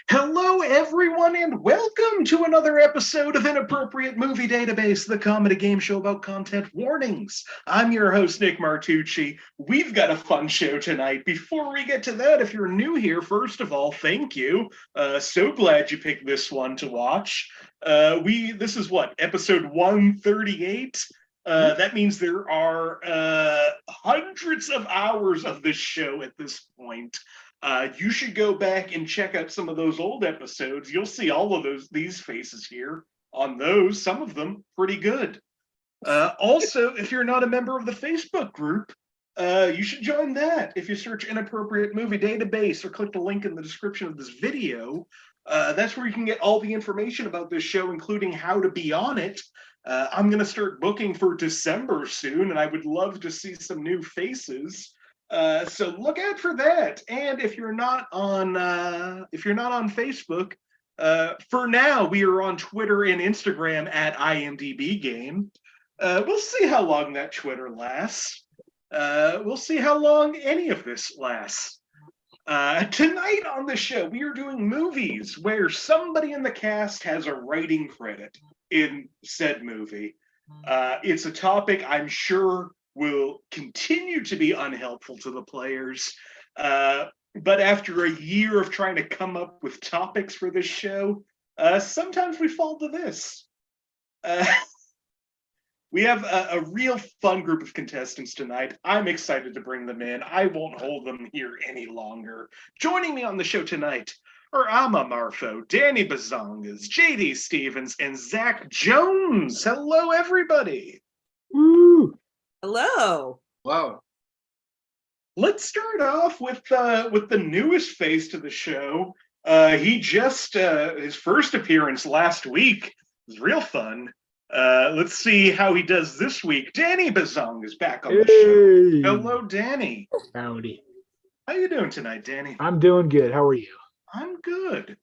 Hello, everyone, and welcome to another episode of Inappropriate Movie Database, the comedy game show about content warnings. I'm your host, Nick Martucci. We've got a fun show tonight. Before we get to that, if you're new here, first of all, thank you. So glad you picked this one to watch. This is what, episode 138? That means there are hundreds of hours of this show at this point. You should go back and check out some of those old episodes. You'll see all of these faces here on those, some of them pretty good. Also, if you're not a member of the Facebook group, you should join that. If you search Inappropriate Movie Database or click the link in the description of this video, that's where you can get all the information about this show, including how to be on it. I'm going to start booking for December soon, and I would love to see some new faces. So look out for that. And if you're not on Facebook, for now we are on Twitter and Instagram at IMDb Game. We'll see how long that Twitter lasts. We'll see how long any of this lasts. Tonight on the show, we are doing movies where somebody in the cast has a writing credit in said movie. It's a topic I'm sure will continue to be unhelpful to the players. But after a year of trying to come up with topics for this show, sometimes we fall to this. We have a real fun group of contestants tonight. I'm excited to bring them in. I won't hold them here any longer. Joining me on the show tonight are Amma Marfo, Danny Bazongas, JD Stevens, and Zach Jones. Hello, everybody. Woo! Hello. Wow. Let's start off with the newest face to the show. He just his first appearance last week was real fun. Let's see how he does this week. Danny Bazong is back on the show. Hello, Danny. Howdy. How you doing tonight, Danny? I'm doing good. How are you? I'm good.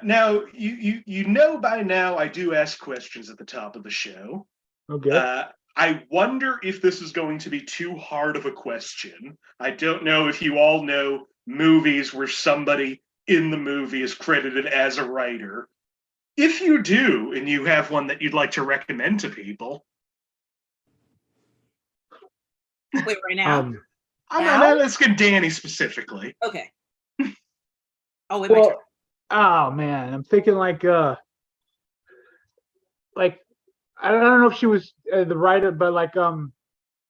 Now you know by now I do ask questions at the top of the show. Okay. I wonder if this is going to be too hard of a question. I don't know if you all know movies where somebody in the movie is credited as a writer. If you do, and you have one that you'd like to recommend to people. Wait, right now? I'm not asking Danny specifically. Okay. Oh, wait, my turn. Oh man, I'm thinking like I don't know if she was the writer, but like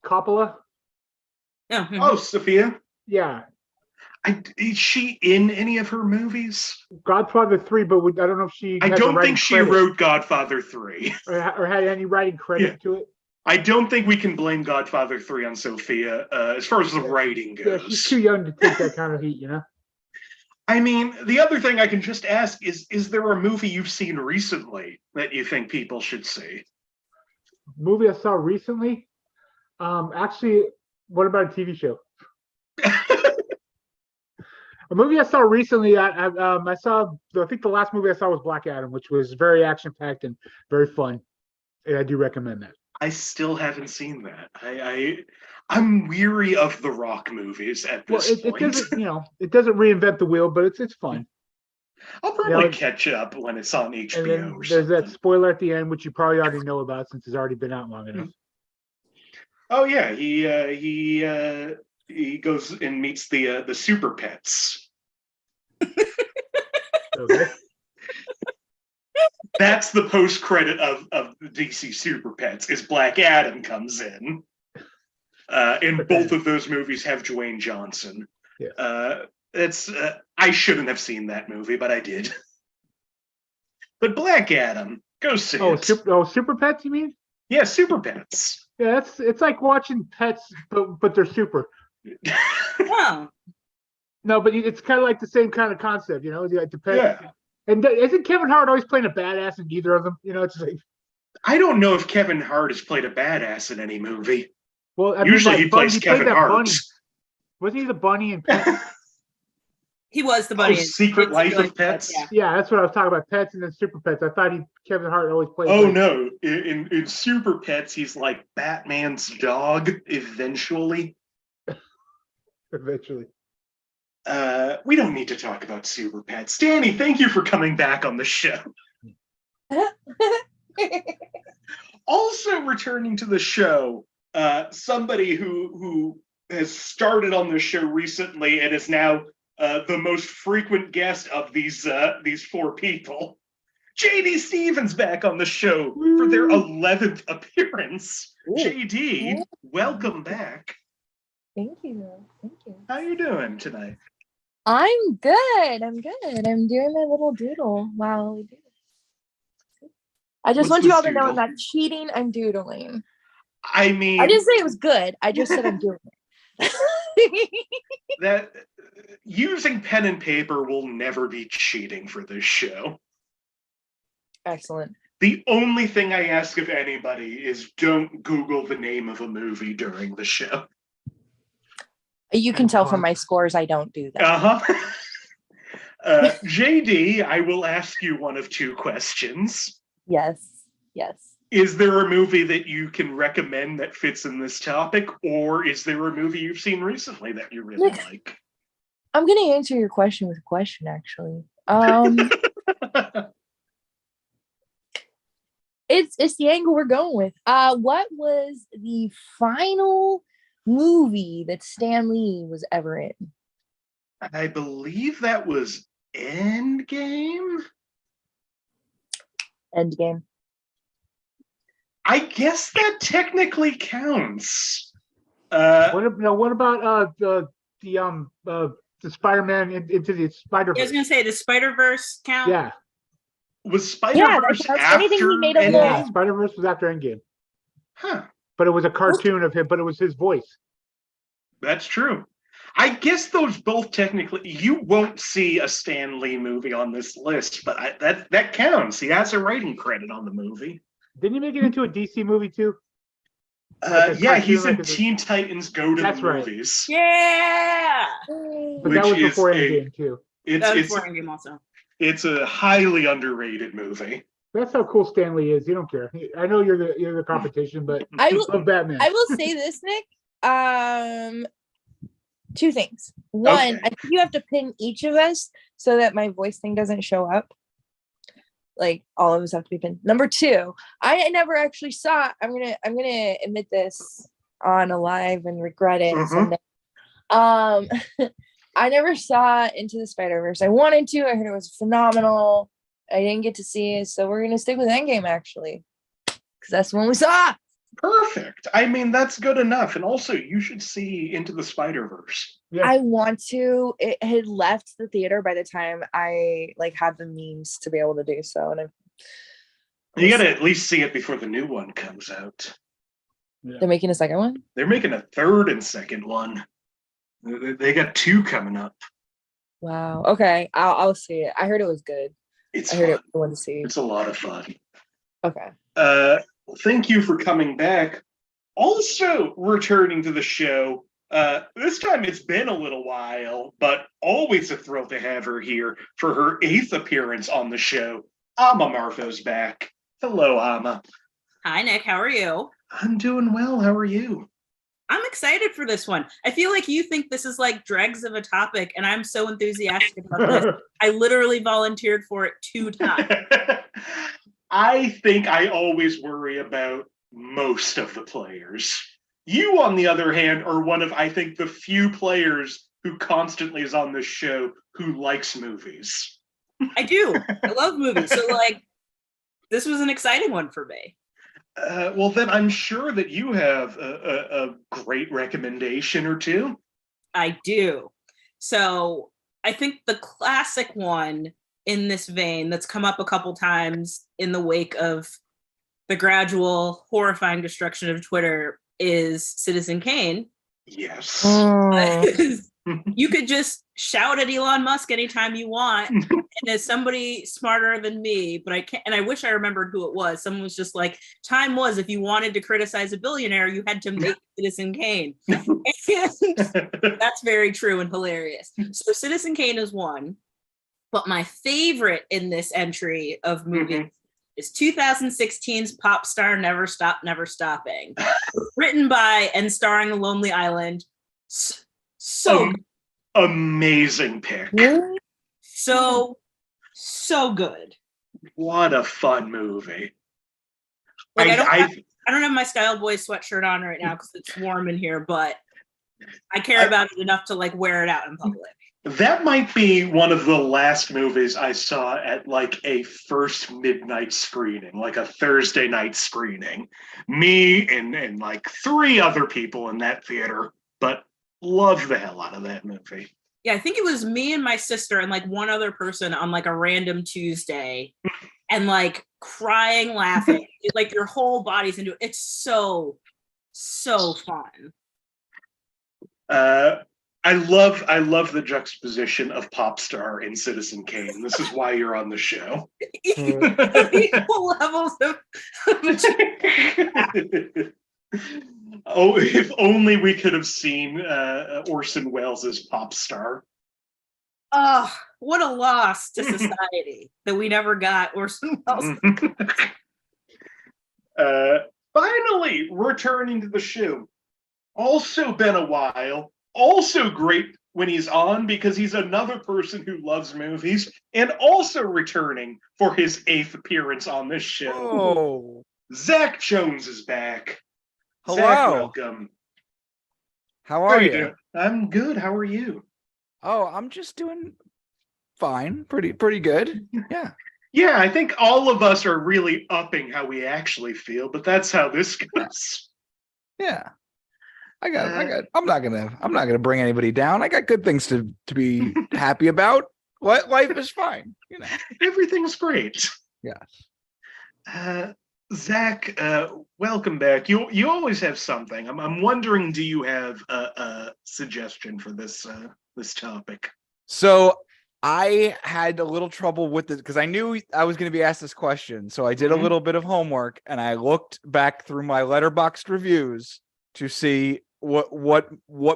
Coppola. Oh, Sophia. Yeah. Is she in any of her movies? Godfather 3, but I don't know if she. I don't think she wrote Godfather 3. Or had any writing credit to it. I don't think we can blame Godfather 3 on Sophia as far as the writing goes. Yeah, she's too young to take that kind of heat, you know? I mean, the other thing I can just ask is there a movie you've seen recently that you think people should see? Movie I saw recently? Actually, what about a TV show? A movie I saw recently, I think the last movie I saw was Black Adam, which was very action-packed and very fun. And I do recommend that. I still haven't seen that. I'm weary of the Rock movies at this point. It doesn't reinvent the wheel, but it's fun. I'll probably catch up when it's on HBO. And then there's that spoiler at the end, which you probably already know about since it's already been out long enough. Oh yeah, he goes and meets the super pets. Okay. That's the post credit of the DC Super Pets. Is Black Adam comes in, and both of those movies have Dwayne Johnson. Yeah. I shouldn't have seen that movie, but I did. But Black Adam, go see it. Super Pets, you mean? Yeah, Super Pets. Yeah, it's like watching pets, but they're super. Wow. No, but it's kind of like the same kind of concept, you know? Like the pet. Yeah. And isn't Kevin Hart always playing a badass in either of them? You know, it's like. I don't know if Kevin Hart has played a badass in any movie. Well, usually he plays Kevin Hart. Bunny. Wasn't he the bunny in Pets? He was the bunny. Secret Life of Pets? Yeah, that's what I was talking about. Pets and then Super Pets. I thought Kevin Hart always played. Oh, no. In Super Pets, he's like Batman's dog eventually. Eventually. We don't need to talk about Super Pets. Danny, thank you for coming back on the show. Also returning to the show, somebody who has started on the show recently and is now the most frequent guest of these four people. JD Stevens back on the show for their 11th appearance. Ooh. JD, welcome back. Thank you. How you doing tonight? I'm good. I'm doing my little doodle while we do this. I just want you all to know I'm not cheating. I'm doodling. I mean, I didn't say it was good. I just said I'm doing it. That using pen and paper will never be cheating for this show. Excellent. The only thing I ask of anybody is don't Google the name of a movie during the show. You can tell from my scores I don't do that. JD, I will ask you one of two questions. Yes. Is there a movie that you can recommend that fits in this topic, or is there a movie you've seen recently that you really like? I'm going to answer your question with a question, actually. It's the angle we're going with. What was the final movie that Stan Lee was ever in? I believe that was Endgame. I guess that technically counts. What about the Spider-Man into the Spider-Verse? I was gonna say, the Spider-Verse count. Yeah. Was Spider-Verse after anything he made a Endgame? Yeah, Spider-Verse was after Endgame. Huh. But it was a cartoon of him, but it was his voice. That's true. I guess those both technically, you won't see a Stan Lee movie on this list, but that counts. He has a writing credit on the movie. Didn't he make it into a DC movie too? Yeah, he's in Teen Titans Go to the Movies. Yeah! But that was before Endgame too. That was before Endgame also. It's a highly underrated movie. That's how cool Stan Lee is. You don't care. I know you're the competition, but I love Batman. I will say this, Nick. Two things. One, okay. I think you have to pin each of us so that my voice thing doesn't show up. Like all of us have to be pinned. Number two, I never actually saw. I'm gonna admit this on a live and regret it. I never saw Into the Spider-Verse. I wanted to. I heard it was phenomenal. I didn't get to see it, so we're gonna stick with Endgame actually, because that's the one we saw. Perfect. I mean, that's good enough. And also, you should see Into the Spider-Verse. Yeah. I want to. It had left the theater by the time I had the means to be able to do so. And you got to at least see it before the new one comes out. Yeah. They're making a second one? They're making a third and second one. They got two coming up. Wow. Okay. I'll see it. I heard it was good. I heard it was fun to see. It's a lot of fun. Okay. Thank you for coming back. Also returning to the show. This time it's been a little while, but always a thrill to have her here for her 8th appearance on the show. Amma Marfo's back. Hello, Amma. Hi, Nick. How are you? I'm doing well. How are you? I'm excited for this one. I feel like you think this is like dregs of a topic, and I'm so enthusiastic about this. I literally volunteered for it 2 times. I think I always worry about most of the players. You, on the other hand, are one of, I think, the few players who constantly is on this show who likes movies. I do. I love movies. So, this was an exciting one for me. Well, then I'm sure that you have a great recommendation or two. I do. So, I think the classic one in this vein that's come up a couple times in the wake of the gradual horrifying destruction of Twitter is Citizen Kane. Yes. You could just shout at Elon Musk anytime you want. And as somebody smarter than me, but I can't, and I wish I remembered who it was. Someone was just like, time was if you wanted to criticize a billionaire, you had to make Citizen Kane. And that's very true and hilarious. So Citizen Kane is one. But my favorite in this entry of movies is 2016's pop star Never Stop, Never Stopping. Written by and starring Lonely Island. So Amazing pick. Really? So good. What a fun movie. Like I don't have my Style Boys sweatshirt on right now because it's warm in here, but I care about it enough to like wear it out in public. That might be one of the last movies I saw at like a first midnight screening, like a Thursday night screening. Me and like 3 other people in that theater, but love the hell out of that movie. Yeah, I think it was me and my sister and like one other person on like a random Tuesday and like crying, laughing. Like your whole body's into it. It's so fun. I love the juxtaposition of pop star in Citizen Kane. This is why you're on the show. Equal levels of Oh, if only we could have seen Orson Welles' pop star. Oh, what a loss to society that we never got Orson Welles. Finally, returning to the show. Also been a while. Also great when he's on because he's another person who loves movies and also returning for his 8th appearance on this show. Oh. Zach Jones is back. Hello. Zach, welcome. How are you? Doing? I'm good. How are you? Oh, I'm just doing fine. Pretty good. Yeah. Yeah, I think all of us are really upping how we actually feel, but that's how this goes. Yeah. I'm not gonna bring anybody down. I got good things to be happy about. Life is fine, you know. Everything's great. Yes. Zach, welcome back. You always have something. I'm wondering, do you have a suggestion for this topic? So I had a little trouble with it because I knew I was going to be asked this question. So I did a little bit of homework and I looked back through my Letterboxd reviews to see what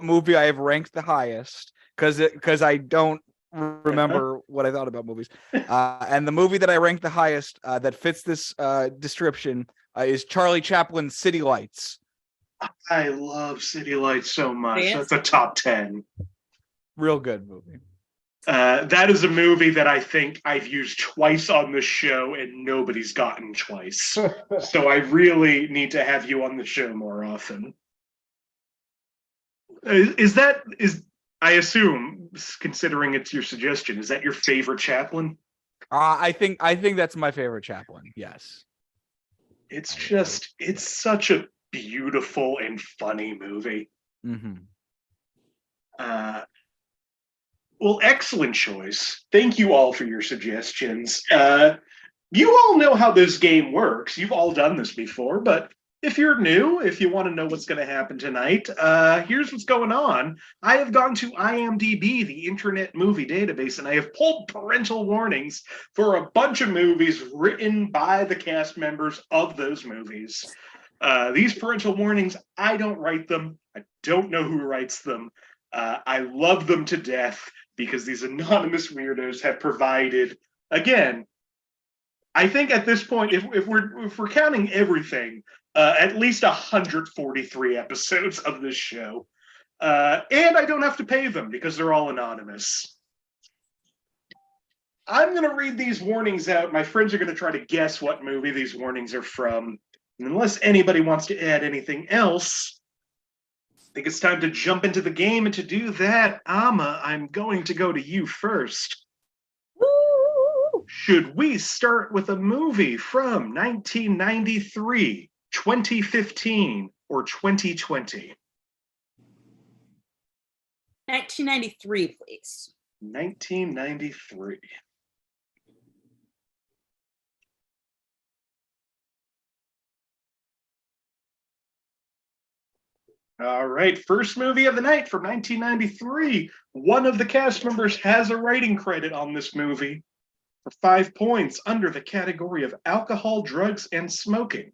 movie I have ranked the highest because I don't remember what I thought about movies. And the movie that I ranked the highest that fits this description is Charlie Chaplin's City Lights. I love City Lights so much. Yes. That's a top 10. Real good movie. That is a movie that I think I've used twice on this show and nobody's gotten twice. So I really need to have you on the show more often. Is I assume, considering it's your suggestion, is that your favorite Chaplin? I think that's my favorite Chaplin. Yes. It's such a beautiful and funny movie. Mm-hmm. Well, excellent choice. Thank you all for your suggestions. You all know how this game works. You've all done this before, but if you're new, if you want to know what's going to happen tonight, here's what's going on. I have gone to IMDb, the Internet Movie Database, and I have pulled parental warnings for a bunch of movies written by the cast members of those movies. These parental warnings, I don't write them. I don't know who writes them. I love them to death because these anonymous weirdos have provided, again, I think at this point, if we're counting everything, at least 143 episodes of this show. And I don't have to pay them because they're all anonymous. I'm going to read these warnings out. My friends are going to try to guess what movie these warnings are from. And unless anybody wants to add anything else, I think it's time to jump into the game. And to do that, Amma, I'm going to go to you first. Woo! Should we start with a movie from 1993, 2015, or 2020? 1993, please. 1993. All right, first movie of the night from 1993. One of the cast members has a writing credit on this movie for 5 points under the category of alcohol, drugs, and smoking.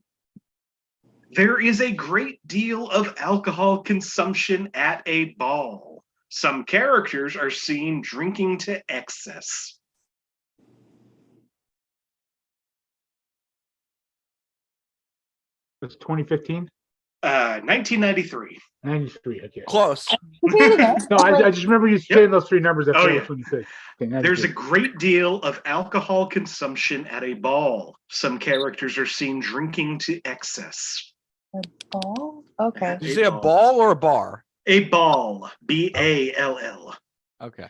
There is a great deal of alcohol consumption at a ball. Some characters are seen drinking to excess. It's 2015. 1993. 93. Okay. Close. No, I just remember you saying those three numbers. I Oh, forget yeah. which one you said. Okay, There's a 93. great deal of alcohol consumption at a ball. Some characters are seen drinking to excess. A ball? Okay. Did you say a ball or a bar? A ball. B-A-L-L. Okay.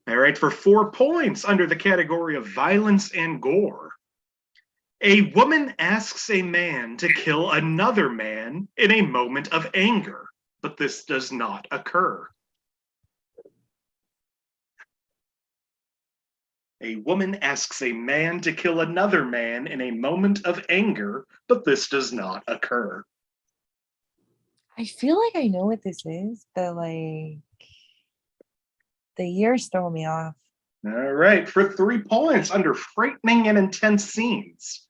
All right, for 4 points under the category of violence and gore. A woman asks a man to kill another man in a moment of anger, but this does not occur. A woman asks a man to kill another man in a moment of anger, but this does not occur. I feel like I know what this is, but like the years throw me off. All right, for 3 points under frightening and intense scenes.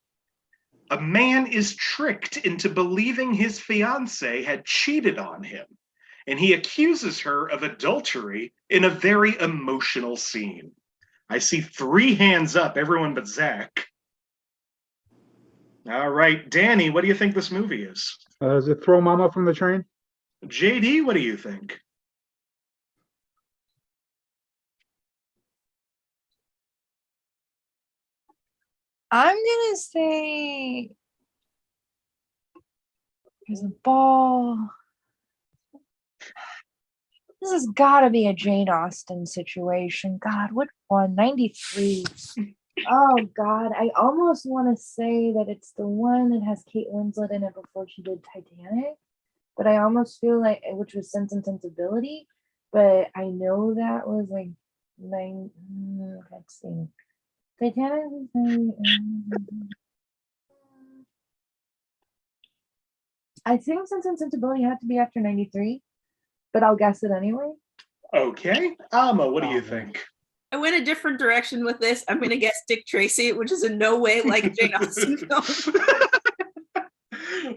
A man is tricked into believing his fiancée had cheated on him, and he accuses her of adultery in a very emotional scene. I see 3 hands up, everyone but Zach. All right, Danny, what do you think this movie is? Is it Throw Mama from the Train? JD, what do you think? I'm gonna say there's a ball. This has got to be a Jane Austen situation. God, what one? 93. Oh God, I almost want to say that it's the one that has Kate Winslet in it before she did Titanic, but I almost feel like, which was Sense and Sensibility, but I know that was like let's see. Titanic was I think Sense and Sensibility had to be after 93, but I'll guess it anyway. Okay. Amma, what do you think? I went a different direction with this. I'm going to guess Dick Tracy, which is in no way like a Jane Austen film.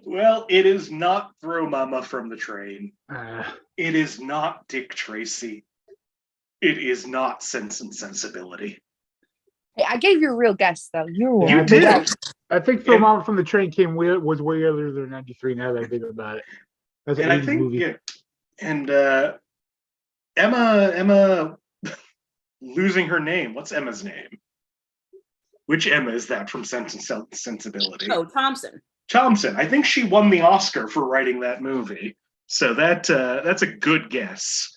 Well, it is not Throw Mama from the Train. Uh, It is not Dick Tracy. It is not Sense and Sensibility. Hey, I gave you a real guess though. You I did. think- I think Throw And- Mama from the Train was way earlier than 93 now that I think about it. That's an And I 80s think, movie. yeah. And Emma losing her name. What's Emma's name? Which Emma is that from Sense and Sensibility? Oh, Thompson. Thompson. I think she won the Oscar for writing that movie. So that's a good guess.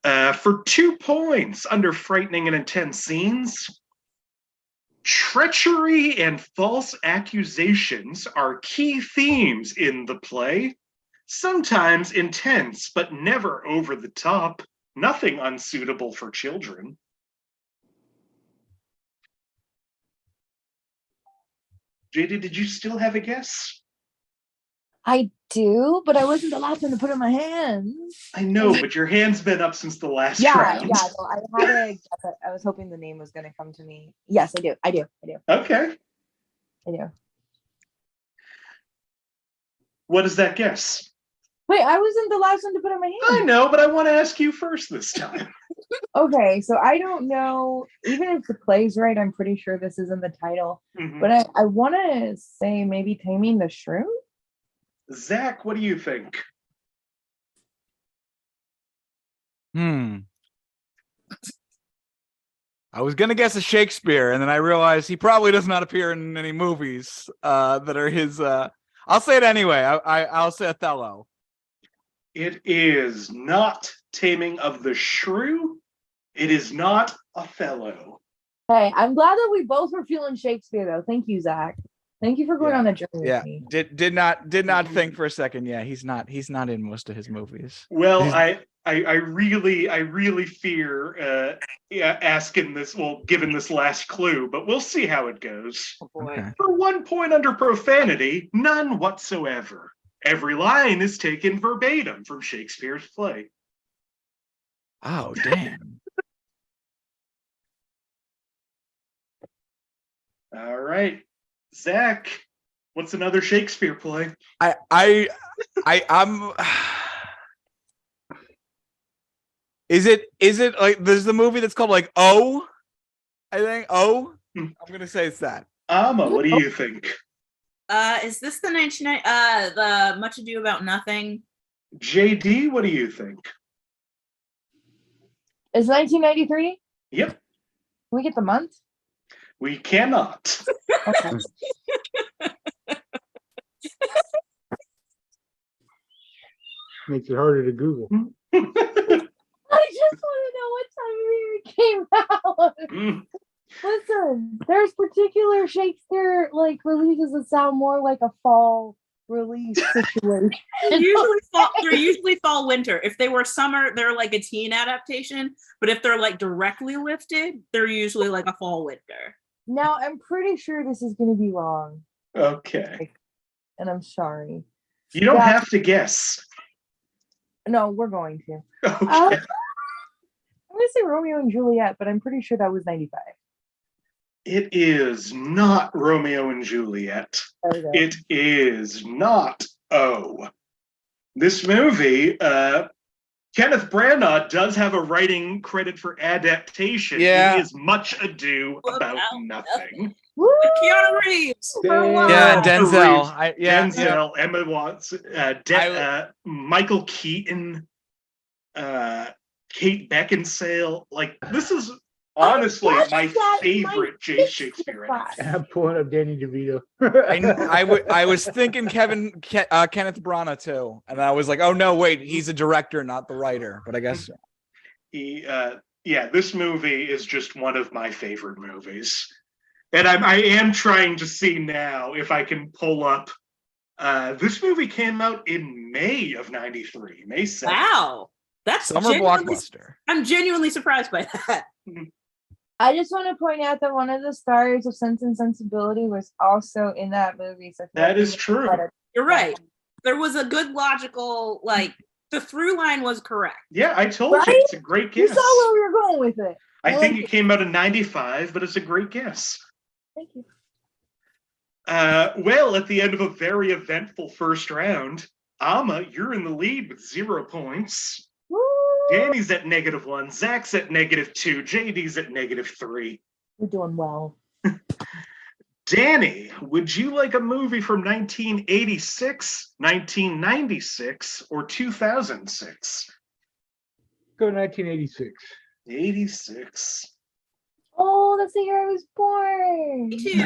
For 2 points under frightening and intense scenes, treachery and false accusations are key themes in the play. Sometimes intense, but never over the top. Nothing unsuitable for children. JD, did you still have a guess? I do, but I wasn't the last one to put in my hands. I know, but your hand's been up since the last Yeah, round. no, I had a guess. I was hoping the name was going to come to me. Yes, I do. Okay. What is that guess? Wait, I wasn't the last one to put in my I hand. know, but I want to ask you first this time. Okay, so I don't know. Even if the play's right, I'm pretty sure this isn't the title. Mhm. But I want to say maybe Taming the Shrew. Zach, what do you think? I was gonna guess a Shakespeare, and then I realized he probably does not appear in any movies that are his. I'll say it anyway. I'll say Othello. It is not Taming of the Shrew. It is not Othello. Hey, I'm glad that we both were feeling Shakespeare, though. Thank you, Zach. Thank you for going Yeah. on a journey Yeah, with me. did not think for a second. Yeah, he's not in most of his movies. Well, He's- I really fear asking this. Well, given this last clue, but we'll see how it goes. Oh boy. Okay. For 1 point under profanity, none whatsoever. Every line is taken verbatim from Shakespeare's play. Oh damn. All right, Zach, what's another Shakespeare play? I'm. Is it like there's the movie that's called like O? I think O. Hmm. I'm gonna say it's that. Amma, what do you think? Is this the the Much Ado About Nothing? JD, what do you think? Is 1993? Yep, Can we get the month? we cannot. Okay. Makes it harder to Google. I just want to know what time of year it came out. Mm. Listen, there's particular Shakespeare like releases that sound more like a fall release situation. They're usually fall winter. If they were summer, they're like a teen adaptation. But if they're like directly lifted, they're usually like a fall winter. Now, I'm pretty sure this is going to be wrong, Okay. and I'm sorry. You don't Yeah. have to guess. No, we're going to. Okay. I'm going to say Romeo and Juliet, but I'm pretty sure that was 95. It is not Romeo and Juliet. There we go. It is not O. This movie, Kenneth Branagh does have a writing credit for adaptation. Yeah. It is Much Ado About Nothing. Woo! Keanu Reeves. For what? Yeah, and Denzel. Reeves, Yeah. Denzel, Emma Watson, Michael Keaton, Kate Beckinsale. Like, this is honestly my favorite J. Shakespeare adaptation. I'm pulling up Danny DeVito. I was thinking Kenneth Branagh too, and I was like, oh no, wait, he's a director, not the writer. But I guess This movie is just one of my favorite movies, and I am trying to see now if I can pull up. This movie came out in May of '93, May 7th. Wow. That's summer blockbuster. I'm genuinely surprised by that. I just want to point out that one of the stars of Sense and Sensibility was also in that movie. So That is true. You're right. There was a good logical, like, the through line was correct. Yeah, I told Right? you it's a great You guess. saw where we were going with it. I think it came out in '95, but it's a great guess. Thank you. Well, at the end of a very eventful first round, Amma, you're in the lead with 0 points. Woo! Danny's at -1, Zach's at -2, JD's at -3. We're doing well. Danny, would you like a movie from 1986, 1996, or 2006? Go 1986. 86. Oh, that's the year I was born. Me too.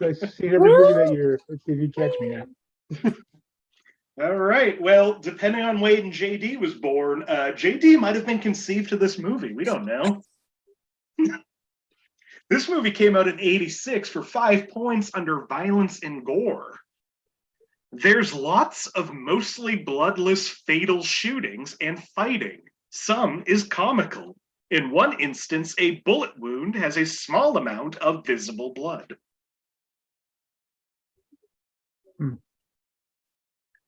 I've seen every movie that year. Let's see if you catch me now. All right. Well, depending on when JD was born, JD might have been conceived to this movie. We don't know. This movie came out in '86 for 5 points under violence and gore. There's lots of mostly bloodless fatal shootings and fighting. Some is comical. In one instance, a bullet wound has a small amount of visible blood.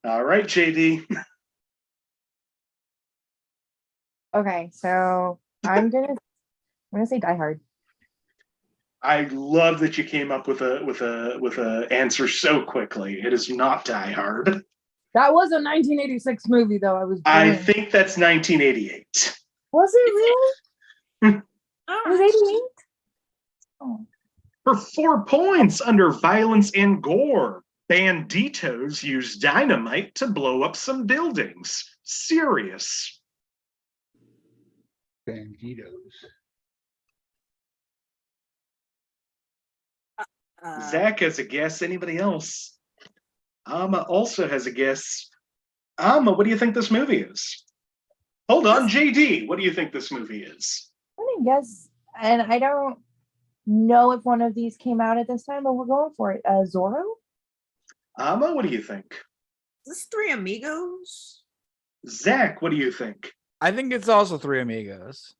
All right, JD. Okay, so I'm gonna say Die Hard. I love that you came up with a answer so quickly. It is not Die Hard. That was a 1986 movie, though. I was. I born. think that's 1988. Was it really? It was 88. Oh. For 4 points under violence and gore, banditos use dynamite to blow up some buildings. Serious. Banditos. Zach has a guess. Anybody else? Amma also has a guess. Amma, what do you think this movie is? Hold on, JD. What do you think this movie is? I'm gonna guess, and I don't know if one of these came out at this time, but we're going for it. Zorro. Amma, what do you think? Is this Three Amigos? Zach, what do you think? I think it's also Three Amigos.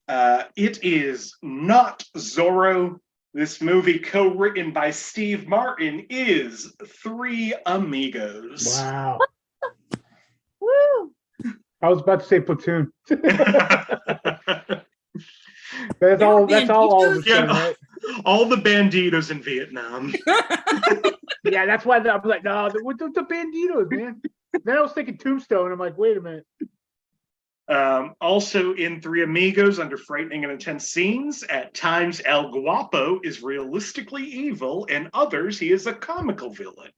It is not Zorro. This movie, co-written by Steve Martin, is Three Amigos. Wow. Woo! I was about to say Platoon. That's There all. were That's all of Yeah. them, right? All the banditos in Vietnam. Yeah, that's why I'm like, no, the Banditos, man. Then I was thinking Tombstone. I'm like, wait a minute. Also in Three Amigos, under frightening and intense scenes, at times El Guapo is realistically evil, and others he is a comical villain.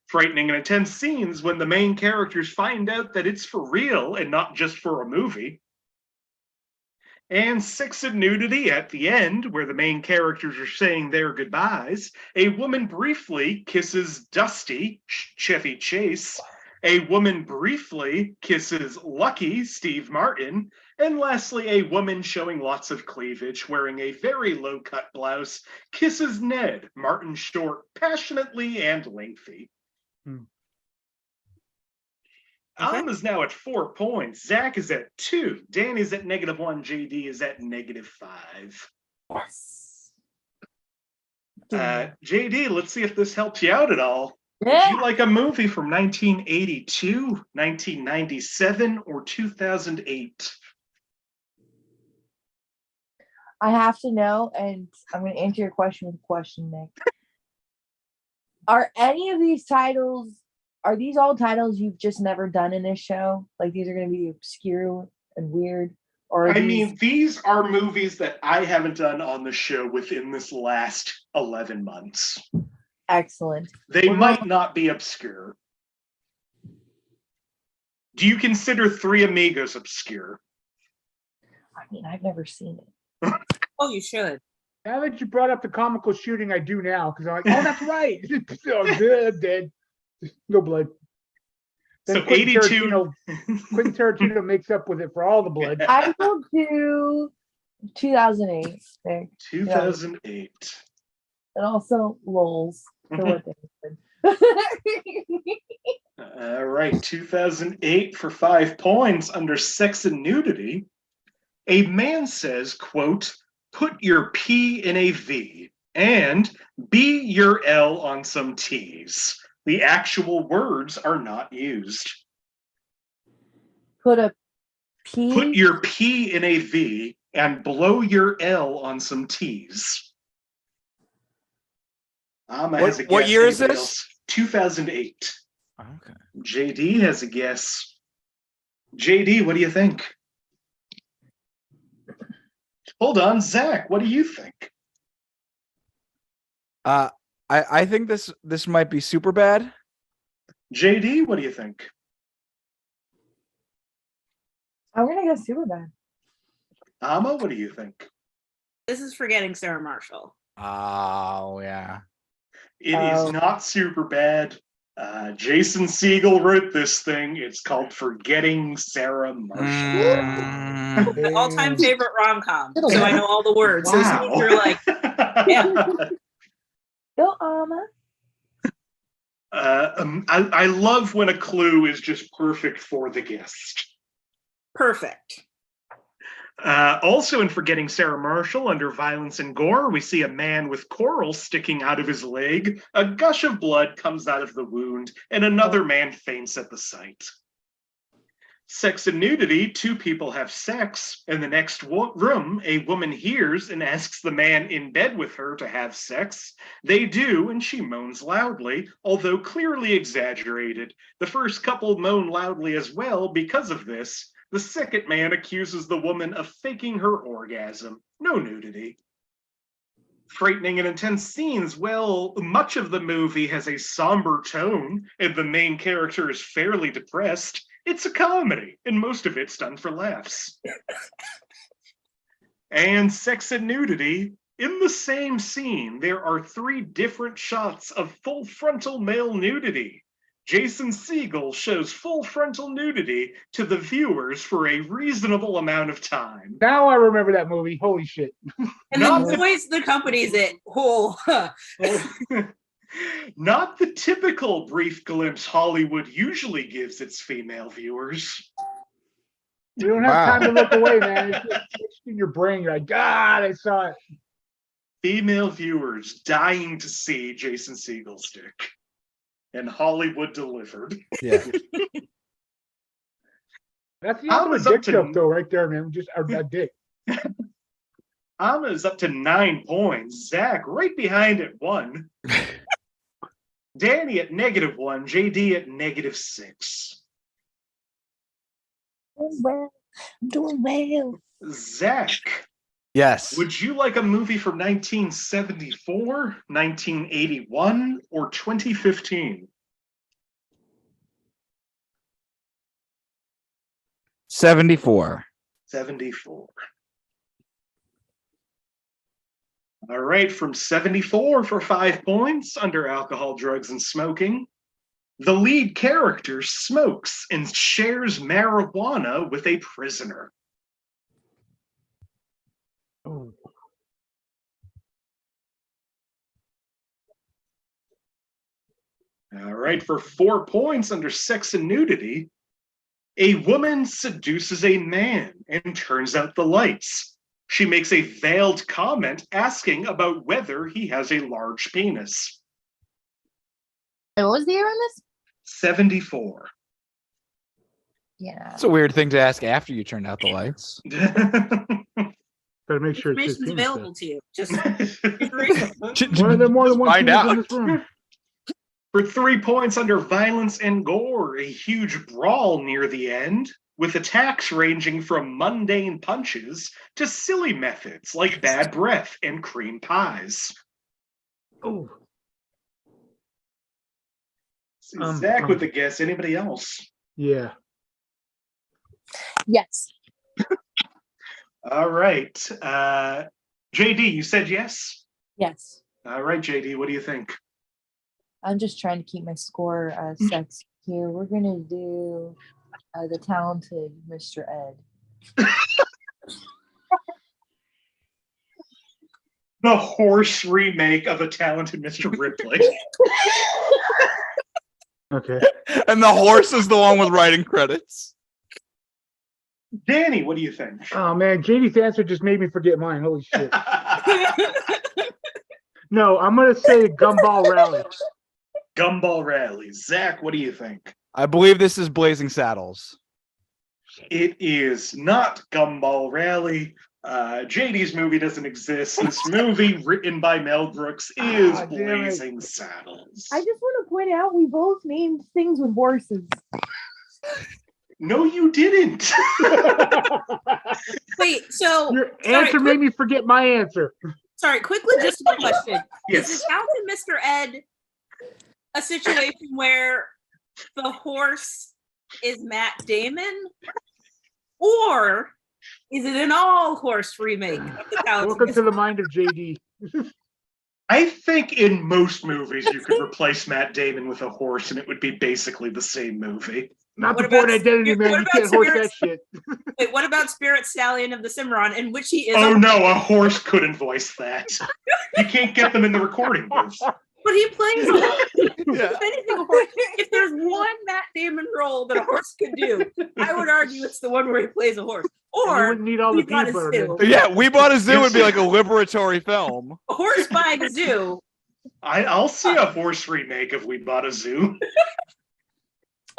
Frightening and intense scenes when the main characters find out that it's for real and not just for a movie. And Sex and Nudity at the end, where the main characters are saying their goodbyes. A woman briefly kisses Dusty, Chevy Chase. A woman briefly kisses Lucky, Steve Martin. And lastly, a woman showing lots of cleavage, wearing a very low-cut blouse, kisses Ned, Martin Short, passionately and lengthy. Okay. Am is now at 4 points. Zach is at 2. Danny's at -1. JD is at -5. Yes. JD, let's see if this helps you out at all. Yeah. Would you like a movie from 1982, 1997, or 2008? I have to know, and I'm going to answer your question with a question, Nick. Are any of these titles, are these all titles you've just never done in this show? Like these are going to be obscure and weird? Or I mean, these are movies that I haven't done on the show within this last 11 months. Excellent. They Well, might not be obscure. Do you consider Three Amigos obscure? I mean, I've never seen it. Oh, you should. Now that you brought up the comical shooting, I do now because I'm like, oh, that's right. Oh, good, dead. No blood. Then So 82. Quentin Tarantino makes up with it for all the blood. I will do 2008. Nick. 2008. And also lols for what they did. All right, 2008 for 5 points under Sex and Nudity. A man says, quote, put your P in a V and B your L on some T's. The actual words are not used. Put a P. Put your P in a V and blow your L on some T's. Amma has a guess. What year is Anybody this? else? 2008. Okay. JD has a guess. JD, what do you think? Hold on, Zach, what do you think? I think this might be super bad. JD, what do you think? I'm gonna go super bad. Amma, what do you think? This is Forgetting Sarah Marshall. Oh yeah. It is not super bad. Jason Segel wrote this thing. It's called Forgetting Sarah Marshall. The all-time favorite rom-com. So I know all the words. So Wow. you're like, yeah. Go, Amma. I love when a clue is just perfect for the guest. Perfect. Also in Forgetting Sarah Marshall, under Violence and Gore, we see a man with coral sticking out of his leg. A gush of blood comes out of the wound, and another man faints at the sight. Sex and Nudity, two people have sex. In the next room, a woman hears and asks the man in bed with her to have sex. They do, and she moans loudly, although clearly exaggerated. The first couple moan loudly as well because of this. The second man accuses the woman of faking her orgasm. No nudity. Frightening and intense scenes. Well, much of the movie has a somber tone, and the main character is fairly depressed. It's a comedy, and most of it's done for laughs. And Sex and Nudity. In the same scene, there are 3 different shots of full frontal male nudity. Jason Segel shows full frontal nudity to the viewers for a reasonable amount of time. Now I remember that movie. Holy shit. And Not the voice that accompanies it. Oh, Not the typical brief glimpse Hollywood usually gives its female viewers. You don't have time to look away, man. It's just in your brain. You're like, God, I saw it. Female viewers dying to see Jason Segel's dick. And Hollywood delivered. Yeah. That's the Amma's ultimate up dick to- joke, though, right there, man. Just a dick. Amma is up to 9 points. Zach right behind at 1. Danny at -1. JD at -6. Well, I'm doing well. Zach, Yes. would you like a movie from 1974, 1981, or 2015? 74. 74. All right, from 74 for 5 points under alcohol, drugs, and smoking. The lead character smokes and shares marijuana with a prisoner. Oh. All right, for 4 points under sex and nudity. A woman seduces a man and turns out the lights. She makes a veiled comment asking about whether he has a large penis. Wait, what was the year on this? 74. Yeah. It's a weird thing to ask after you turned out the lights. Better make sure it's his Information's penis. available to you. Just Why are there more than one Find penis out. in this room? For 3 points under violence and gore, a huge brawl near the end, with attacks ranging from mundane punches to silly methods like bad breath and cream pies. Oh. Zach with the guess. Anybody else? Yeah. Yes. All right. JD, you said yes? Yes. All right, JD, what do you think? I'm just trying to keep my score sexy here. We're gonna do the talented Mr. Ed. The horse remake of A Talented Mr. Ripley. Okay. And the horse is the one with writing credits. Danny, what do you think? Oh man, JD's answer just made me forget mine. Holy shit. No, I'm gonna say Gumball Rally. Gumball Rally. Zach, what do you think? I believe this is Blazing Saddles. It is not Gumball Rally. JD's movie doesn't exist. This movie, written by Mel Brooks, is Ah, damn it. Blazing Saddles. I just want to point out we both named things with horses. No, you didn't. wait. So Your sorry, answer made me forget my answer. sorry. Quick logistical question: Yes. Is the talented Mr. Ed a situation where the horse is Matt Damon, or is it an all horse remake of the talented Welcome to Mr. the mind of JD. I think in most movies you could replace Matt Damon with a horse and it would be basically the same movie. Not What the Born about- Identity, what man. You about can't horse Spirit- that shit. Wait, what about Spirit Stallion of the Cimarron, in which he is? Oh a, no, a horse couldn't voice that. You can't get them in the recording booth. But he plays a horse. Yeah. If anything, a horse. If there's one Matt Damon role that a horse could do, I would argue it's the one where he plays a horse. You Or wouldn't need all the we bought peanut a butter. zoo. man. Yeah, We Bought a Zoo would be like a liberatory film. A horse buying a zoo. I'll see a horse remake if We Bought a Zoo.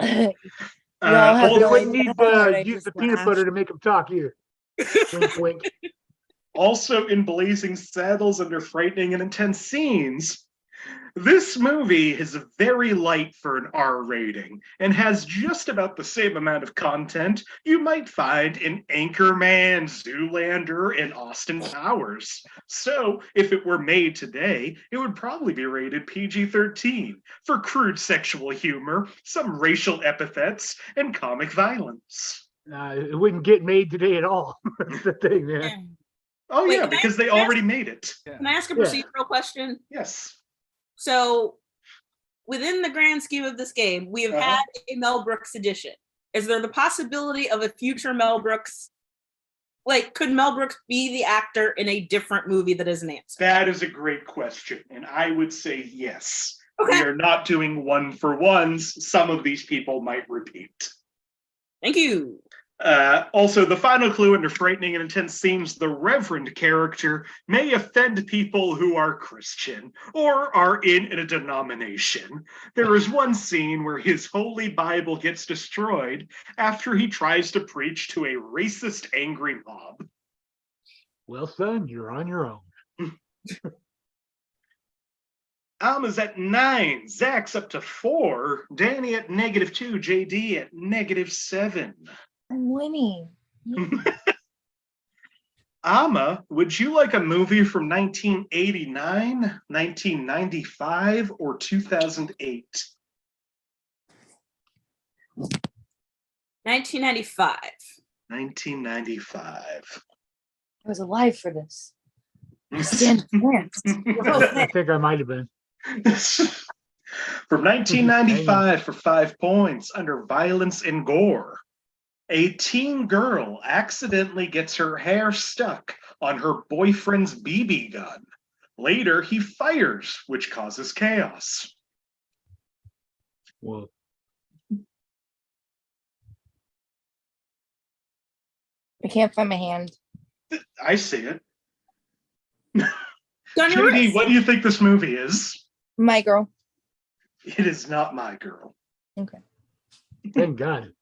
Y'all have You no wouldn't idea need how hard I use the just peanut laughed. butter to make them talk either. Wink, wink. Also in Blazing Saddles under frightening and intense scenes, this movie is very light for an R rating and has just about the same amount of content you might find in Anchorman, Zoolander, and Austin Powers. So, if it were made today, it would probably be rated PG-13 for crude sexual humor, some racial epithets, and comic violence. It wouldn't get made today at all. That's the thing, man. Oh Wait, yeah, can I- because they can I already made it. Can I ask a Yeah. procedural question? Yes. So, within the grand scheme of this game, we have had a Mel Brooks edition. Is there the possibility of a future Mel Brooks? Like, could Mel Brooks be the actor in a different movie that is an answer? That is a great question, and I would say yes. Okay. We are not doing one for ones. Some of these people might repeat. Thank you. Also, the final clue under frightening and intense themes, the Reverend character may offend people who are Christian or are in a denomination. There is one scene where his holy Bible gets destroyed after he tries to preach to a racist, angry mob. Well, son, you're on your own. Alma's at 9, Zach's up to 4, Danny at -2, JD at -7. I'm winning. Amma, would you like a movie from 1989, 1995, or 2008? 1995. 1995. I was alive for this. I stand a chance. I think I might have been. From 1995 for 5 points under violence and gore. A teen girl accidentally gets her hair stuck on her boyfriend's BB gun. Later, he fires, which causes chaos. Whoa. I can't find my hand. I see it. On your Judy, wrist. what do you think this movie is? My girl. It is not My Girl. Okay. Thank God.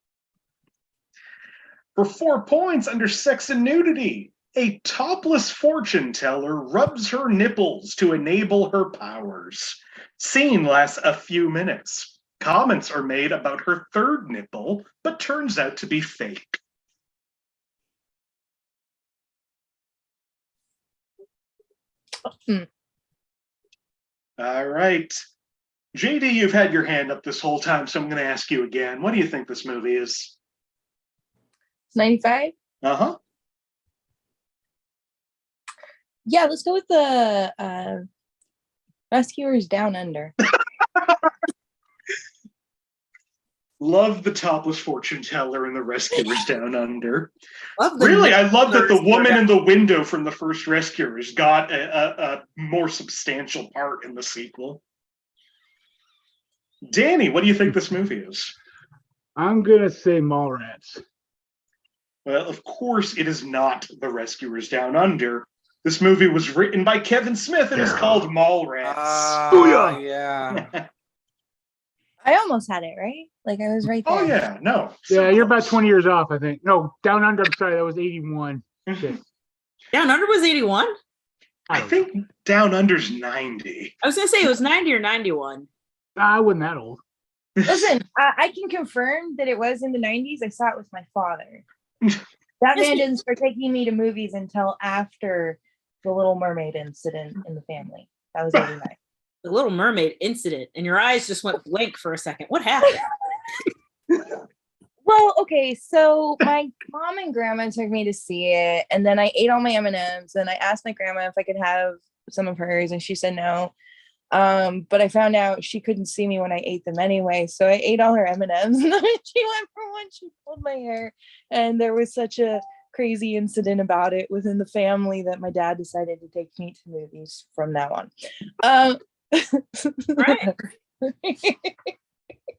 For 4 points under sex and nudity, a topless fortune teller rubs her nipples to enable her powers. Scene lasts a few minutes. Comments are made about her third nipple, but turns out to be fake. All right. JD, you've had your hand up this whole time, so I'm going to ask you again. What do you think this movie is? 95? Uh-huh. Yeah, let's go with the Rescuers Down Under. Love the topless fortune teller and the rescuers down under. Love the Really, I love that the nipples woman down- in the window from the first Rescuers got a more substantial part in the sequel. Danny, what do you think this movie is? I'm gonna say Mallrats. Well, of course, it is not The Rescuers Down Under. This movie was written by Kevin Smith and is called Mallrats. Booyah! Yeah. I almost had it, right? Like I was right there. Oh, yeah, no. Yeah, you're about close. 20 years off, I think. No, Down Under, I'm sorry, that was 81. Shit. Down Under was 81. I think Down Under's 90. I was gonna say it was 90 or 91. I wasn't that old. Listen, I can confirm that it was in the 90s. I saw it with my father. That man didn't start taking me to movies until after the Little Mermaid incident in the family. That was 89. The Little Mermaid incident, and your eyes just went blank for a second. What happened? Well, okay, so my mom and grandma took me to see it, and then I ate all my M&Ms, and I asked my grandma if I could have some of hers, and she said no. But I found out she couldn't see me when I ate them anyway, so I ate all her M&Ms, and then she went for one, she pulled my hair, and there was such a crazy incident about it within the family that my dad decided to take me to movies from now on. Right.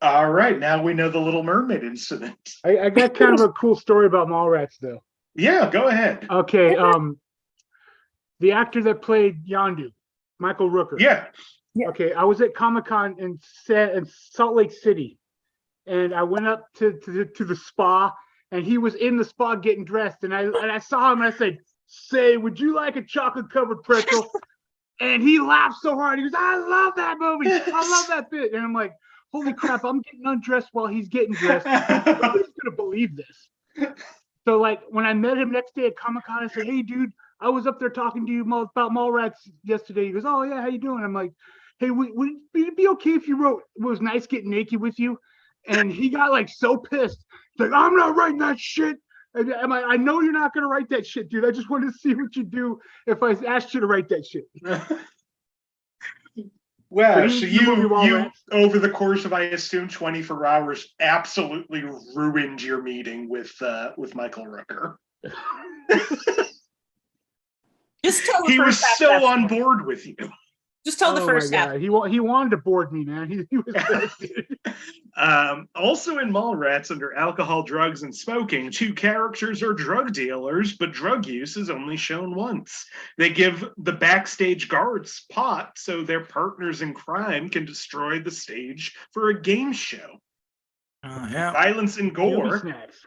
All right, now we know the Little Mermaid incident. I got kind of a cool story about Mallrats, though. Yeah, go ahead. Okay, the actor that played Yondu, Michael Rooker. Yeah. Yeah. Okay, I was at Comic-Con in Salt Lake City, and I went up to the spa, and he was in the spa getting dressed, and I saw him, and I said, "Say, would you like a chocolate-covered pretzel?" And he laughed so hard. He goes, "I love that movie. I love that bit." And I'm like, holy crap, I'm getting undressed while he's getting dressed. Nobody's gonna believe this. So like when I met him next day at Comic-Con, I said, "Hey dude, I was up there talking to you about Mallrats yesterday." He goes, "Oh yeah, how you doing?" I'm like, "Hey, would it be okay if you wrote it was nice getting naked with you?" And he got like so pissed. He's like, "I'm not writing that shit." And I'm like, "I know you're not gonna write that shit, dude. I just wanted to see what you do if I asked you to write that shit." Wow, But so he- the movie you Mallrats. over the course of, I assume, 24 hours, absolutely ruined your meeting with Michael Rooker. Just tell the He first was half so that's on fine. board with you. Just tell the Oh first my half. God. He wanted to board me, man. He was pissed. Also in Mallrats, under alcohol, drugs, and smoking, 2 characters are drug dealers, but drug use is only shown once. They give the backstage guards pot so their partners in crime can destroy the stage for a game show. Yeah. Violence and Beauty gore. snacks.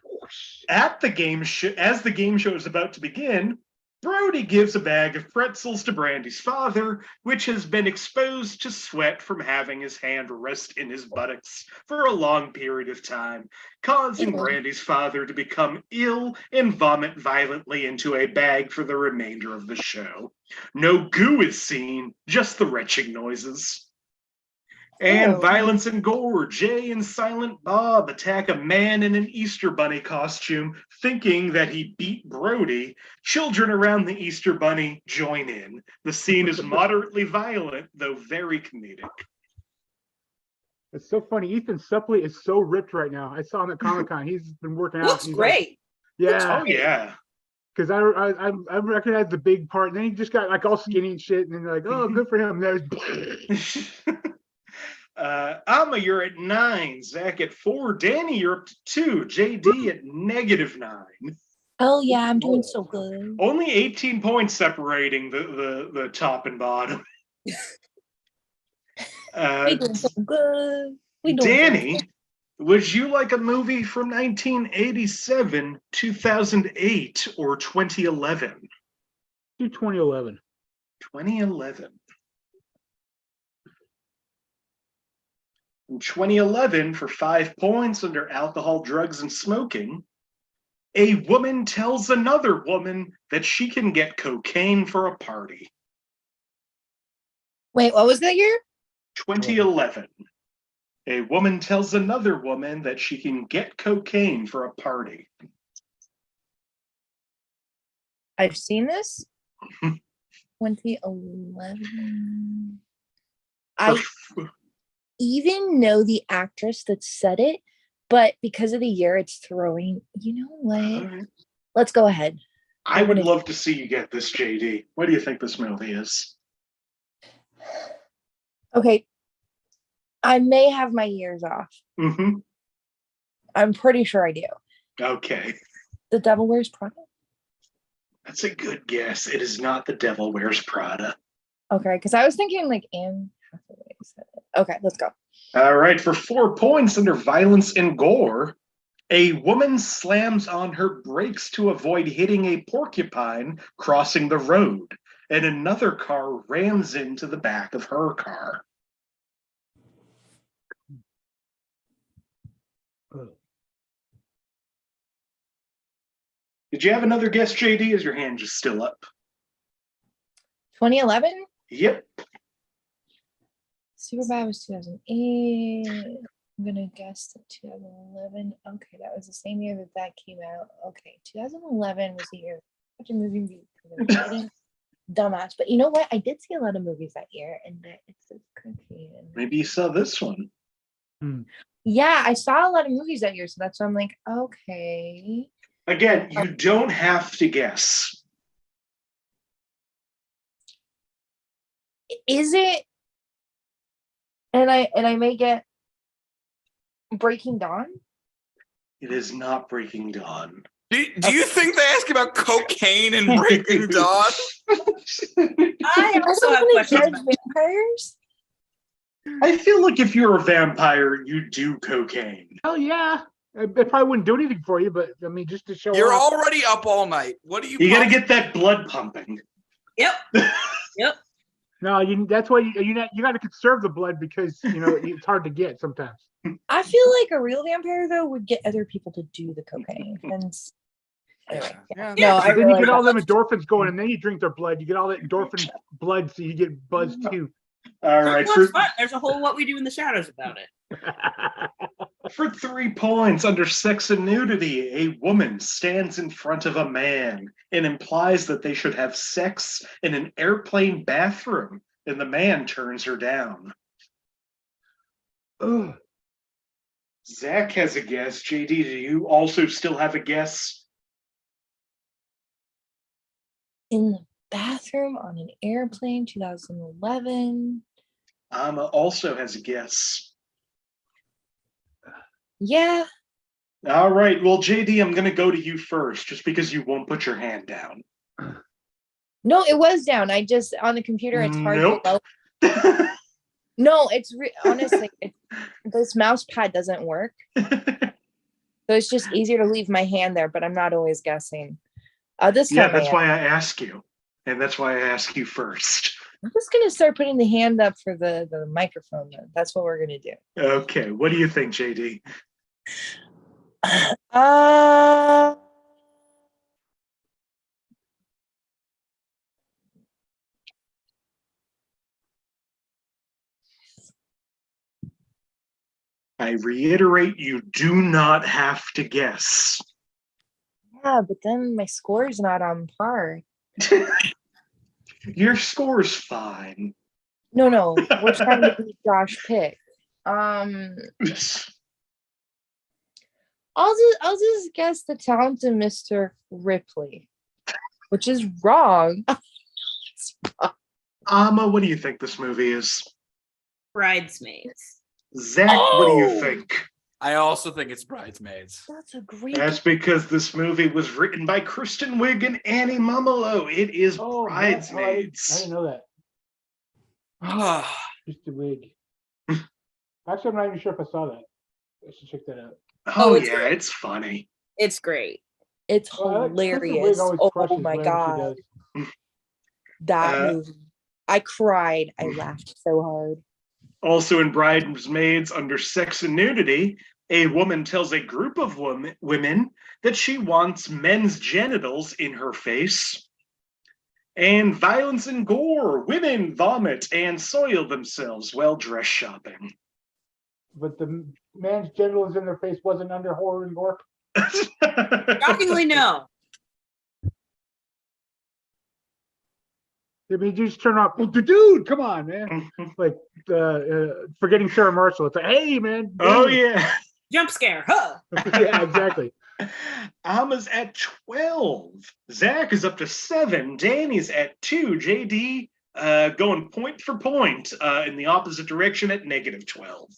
At the game show, as the game show is about to begin, Brody gives a bag of pretzels to Brandy's father, which has been exposed to sweat from having his hand rest in his buttocks for a long period of time, causing Brandy's father to become ill and vomit violently into a bag for the remainder of the show. No goo is seen, just the retching noises. And violence and gore. Jay and Silent Bob attack a man in an Easter Bunny costume, thinking that he beat Brody. Children around the Easter Bunny join in. The scene is moderately violent, though very comedic. It's so funny. Ethan Suplee is so ripped right now. I saw him at Comic-Con. He's been working out. Looks He's great. Yeah. Oh, yeah. Because I recognize the big part. And then he just got like all skinny and shit. And then they're like, oh, good for him. There's Amma, you're at 9. Zach at 4. Danny, you're up to 2. JD at -9. Oh yeah, I'm doing so good. Only 18 points separating the top and bottom. We doing so good. Danny, would you like a movie from 1987, 2008, or 2011? do 2011. 2011. In 2011, for 5 points under alcohol, drugs, and smoking, a woman tells another woman that she can get cocaine for a party. Wait, what was that year? 2011. A woman tells another woman that she can get cocaine for a party. I've seen this. 2011. I even know the actress that said it, but because of the year it's throwing, you know what? Let's go ahead. I would love to see you get this, JD. What do you think this movie is? Okay. I may have my years off. Mm-hmm. I'm pretty sure I do. Okay. The Devil Wears Prada? That's a good guess. It is not The Devil Wears Prada. Okay, because I was thinking like Anne Hathaway said it. Okay, let's go. All right, for 4 points under violence and gore, a woman slams on her brakes to avoid hitting a porcupine crossing the road, and another car rams into the back of her car. Did you have another guess, JD? Is your hand just still up? 2011? Yep. Superbad was 2008. I'm gonna guess that 2011. Okay, that was the same year that came out. Okay, 2011 was the year such a movie. Dumbass, but you know what? I did see a lot of movies that year, and it's cocaine. Maybe you saw this one. Yeah, I saw a lot of movies that year, so that's why I'm like, okay. Again, you don't have to guess. Is it? And I may get Breaking Dawn. It is not Breaking Dawn. Do you think they ask about cocaine and Breaking Dawn? I also have questions about vampires. I feel like if you're a vampire, you do cocaine. Hell yeah. I probably wouldn't do anything for you, but I mean, just to show You're off. already up all night. What do you? You got to get that blood pumping. Yep. Yep. No, that's why you got to conserve the blood because it's hard to get sometimes. I feel like a real vampire though would get other people to do the cocaine. And anyway, Yeah. no, I then really you get all them endorphins going, and then you drink their blood. You get all that endorphin blood, so you get buzzed too. All right. Fun. There's a whole What We Do in the Shadows about it. For 3 points under sex and nudity, a woman stands in front of a man and implies that they should have sex in an airplane bathroom, and the man turns her down. Ugh. Zach has a guess. JD, do you also still have a guess? in the bathroom on an airplane, 2011. Amma also has a guess. Yeah. All right. Well, JD, I'm going to go to you first, just because you won't put your hand down. No, it was down. I just, on the computer, it's hard Nope. to go. No, it's honestly, this mouse pad doesn't work. So it's just easier to leave my hand there, but I'm not always guessing. This Yeah, time that's I am. why I ask you. And that's why I ask you first. I'm just gonna start putting the hand up for the microphone then. That's what we're gonna do. Okay, what do you think, JD? I reiterate, you do not have to guess. Yeah, but then my score is not on par. Your score's fine. No, we're trying to beat Josh pick. I'll just guess the talented Mr. Ripley, which is wrong. Amma, what do you think this movie is? Bridesmaids. Zach, what do you think? I also think it's Bridesmaids. That's a great. That's because this movie was written by Kristen Wiig and Annie Mumolo. It is Bridesmaids. I didn't know that. Just the wig. Actually, I'm not even sure if I saw that. I should check that out. Oh, it's yeah, great. it's funny. It's great. It's Well, Kristen Wiig hilarious. always Oh crushes my whatever she god, does. that movie! I cried. I laughed so hard. Also in Bridesmaids, under sex and nudity, a woman tells a group of women that she wants men's genitals in her face. And violence and gore, women vomit and soil themselves while dress shopping. But the man's genitals in their face wasn't under horror and gore. Shockingly, no. I mean, you just turn off, dude, come on, man. Like, forgetting Sarah Marshall. It's like, hey, man. Oh, dude. yeah. Jump scare, huh? Yeah, exactly. Amma's at 12. Zach is up to 7. Danny's at 2. JD going point for point in the opposite direction at negative 12.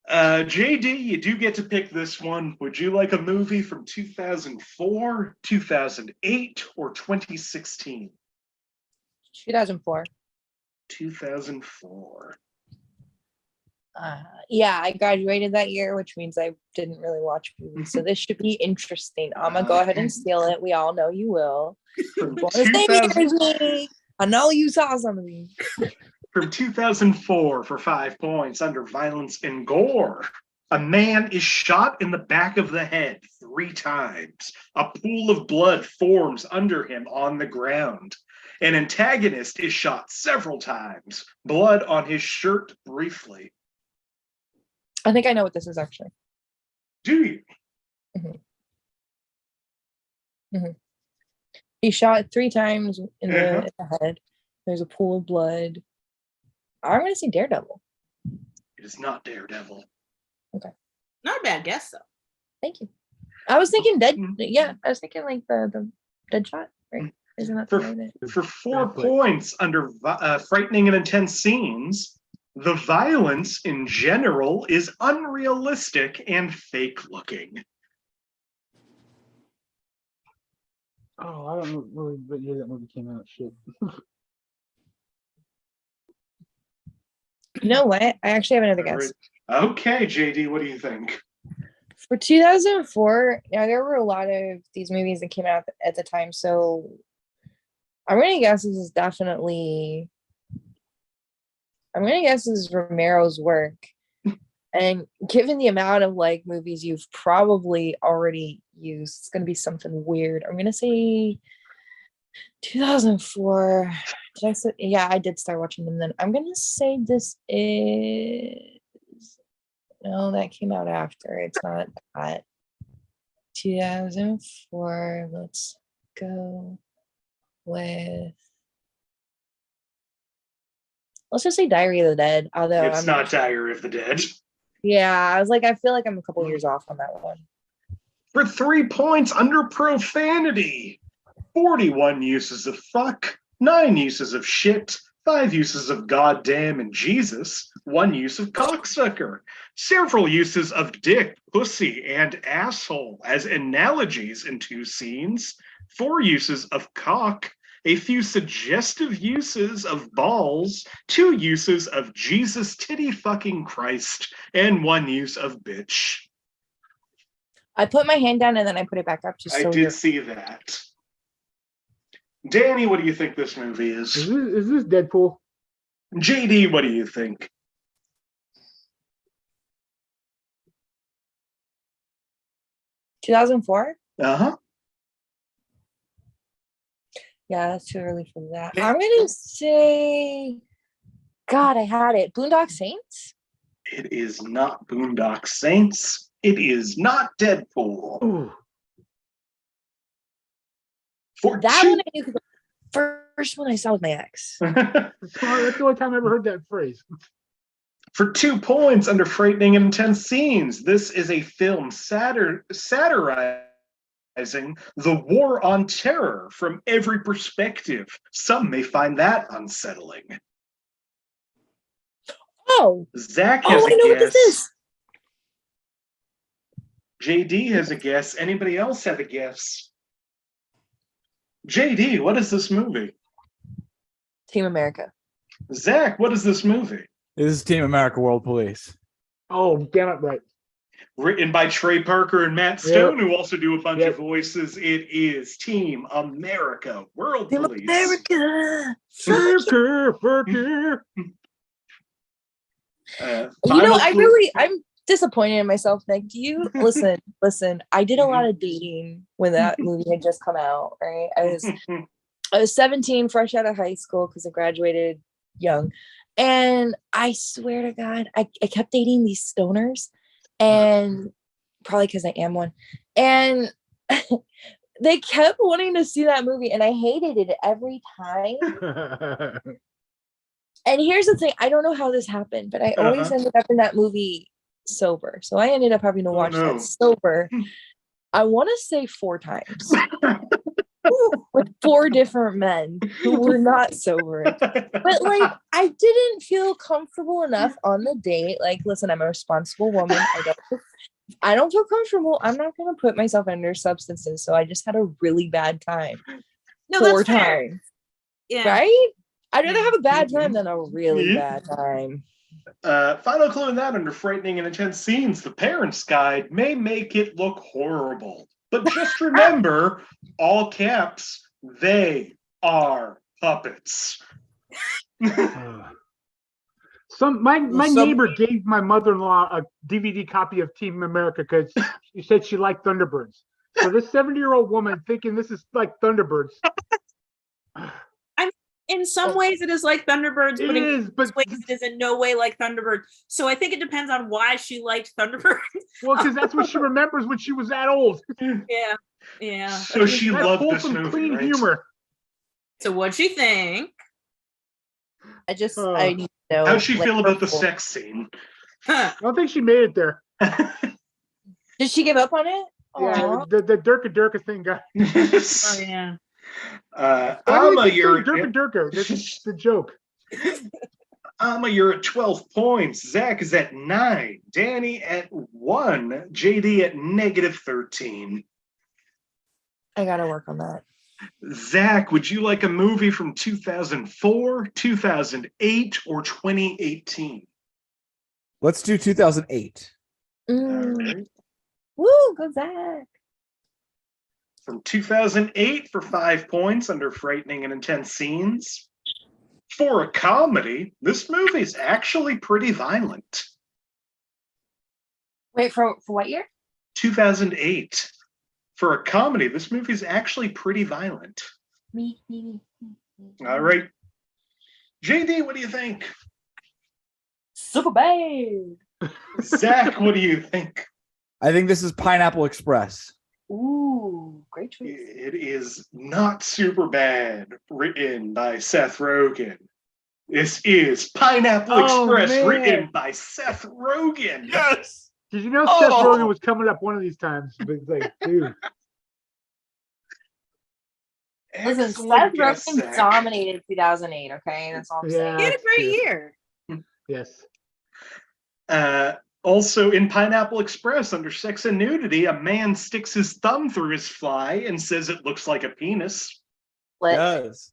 JD, you do get to pick this one. Would you like a movie from 2004, 2008, or 2016? 2004. 2004. Yeah, I graduated that year, which means I didn't really watch movies. So this should be interesting. I'm gonna go ahead and steal it. We all know you will. From I know you saw some of these. From 2004 for 5 points under violence and gore. A man is shot in the back of the head 3 times. A pool of blood forms under him on the ground. An antagonist is shot several times. Blood on his shirt briefly. I think I know what this is actually. Do you? He's shot 3 times in the head. There's a pool of blood. I'm gonna say Daredevil. It is not Daredevil. Okay. Not a bad guess, though. Thank you. I was thinking Dead. Yeah, I was thinking like the Deadshot, right? Isn't that for 4 points under frightening and intense scenes? The violence in general is unrealistic and fake looking. Oh, I don't know really what year that movie came out. Shit. You know what? I actually have another guess. Okay, JD, what do you think? For 2004, now there were a lot of these movies that came out at the time, so I'm gonna guess this is definitely. I'm gonna guess this is Romero's work, and given the amount of like movies you've probably already used, it's gonna be something weird. I'm gonna say 2004. Did I say? Yeah, I did start watching them then. I'm gonna say this is. No, that came out after. It's not that. 2004. Let's go with. Let's just say Diary of the Dead. Although It's not Diary of the Dead. Yeah, I was like, I feel like I'm a couple years off on that one. For 3 points under profanity. 41 uses of fuck, 9 uses of shit, 5 uses of goddamn and Jesus, 1 use of cocksucker, several uses of dick, pussy, and asshole as analogies in 2 scenes, 4 uses of cock, a few suggestive uses of balls, 2 uses of Jesus titty fucking Christ, and 1 use of bitch. I put my hand down and then I put it back up just I so did see that. Danny, what do you think this movie is? Is this Deadpool? JD, what do you think? 2004? Uh-huh. Yeah, that's too early for that. I'm gonna say, God, I had it. Boondock Saints? It is not Boondock Saints. It is not Deadpool. Ooh. For That two... one I knew because the first one I saw with my ex. That's the only time I ever heard that phrase. For 2 points under frightening and intense scenes, this is a film satirizing the war on terror from every perspective. Some may find that unsettling. Oh, Zach has I know a what guess. this is. JD has a guess. Anybody else have a guess? JD, what is this movie? Team America. Zach, what is this movie? This is Team America World Police. Oh, damn it, right. Written by Trey Parker and Matt Stone, who also do a bunch of voices. It is Team America World Team Police. America. I'm disappointed in myself, Nick. Do you listen? I did a lot of dating when that movie had just come out, right? I was 17, fresh out of high school because I graduated young. And I swear to God, I kept dating these stoners, and probably because I am one. And they kept wanting to see that movie, and I hated it every time. And here's the thing, I don't know how this happened, but I always ended up in that movie sober. So I ended up having to watch that sober. I want to say 4 times. With 4 different men who were not sober. But like, I didn't feel comfortable enough on the date. Like, listen, I'm a responsible woman. I don't feel comfortable. I'm not going to put myself under substances. So I just had a really bad time. No, 4 that's fair. times. Yeah. Right? I'd rather have a bad time than a really bad time. Final clue in that under frightening and intense scenes, the parent's guide may make it look horrible. But just remember, all caps, they are puppets. My neighbor gave my mother-in-law a DVD copy of Team America because she said she liked Thunderbirds. So this 70-year-old woman thinking this is like Thunderbirds. In some ways it is like Thunderbirds, but in ways it is in no way like Thunderbirds. So I think it depends on why she liked Thunderbirds. Well, because that's what she remembers when she was that old. Yeah. So she loved this movie, clean right? humor. So what'd she think? I need to know. How'd she feel about the sex scene? I don't think she made it there. Did she give up on it? Yeah, the Durka thing got. Oh yeah. Amma, you're Durka. That's the joke. Amma, you're at 12 points. Zach is at 9. Danny at 1. JD at -13. I gotta work on that. Zach, would you like a movie from 2004, 2008, or 2018? Let's do 2008. All right. Woo, go Zach. From 2008 for 5 points under frightening and intense scenes. For a comedy, this movie is actually pretty violent. Wait, for what year? 2008. For a comedy, this movie is actually pretty violent. Me. All right. JD, what do you think? Super bad. Zach, what do you think? I think this is Pineapple Express. Ooh, great choice. It is not super bad, written by Seth Rogen. This is Pineapple Express, written by Seth Rogen. Yes. Did you know Seth Rogen was coming up one of these times? But it's like, dude. Listen, Seth Rogen dominated 2008, okay? That's all I'm saying. He had a great year. Yes. Also in Pineapple Express, under sex and nudity, a man sticks his thumb through his fly and says it looks like a penis. Yes.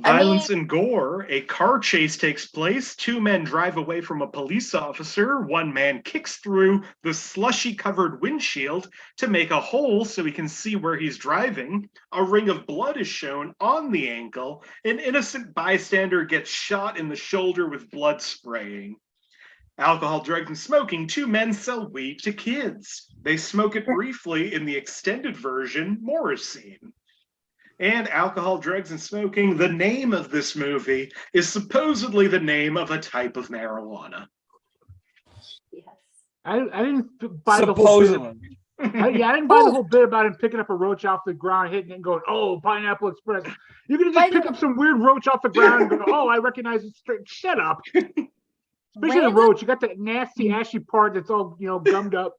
Violence and gore. A car chase takes place. Two men drive away from a police officer. One man kicks through the slushy-covered windshield to make a hole so he can see where he's driving. A ring of blood is shown on the ankle. An innocent bystander gets shot in the shoulder with blood spraying. Alcohol, drugs, and smoking. Two men sell weed to kids. They smoke it briefly in the extended version, Morris scene. And alcohol, drugs, and smoking. The name of this movie is supposedly the name of a type of marijuana. Yes. I didn't buy the whole bit. I didn't buy the whole bit about him picking up a roach off the ground, hitting it, and going, "Oh, Pineapple Express." You're gonna just pick up some weird roach off the ground and go, "Oh, I recognize it straight." Shut up. Especially the roach, you got that nasty, ashy part that's all gummed up.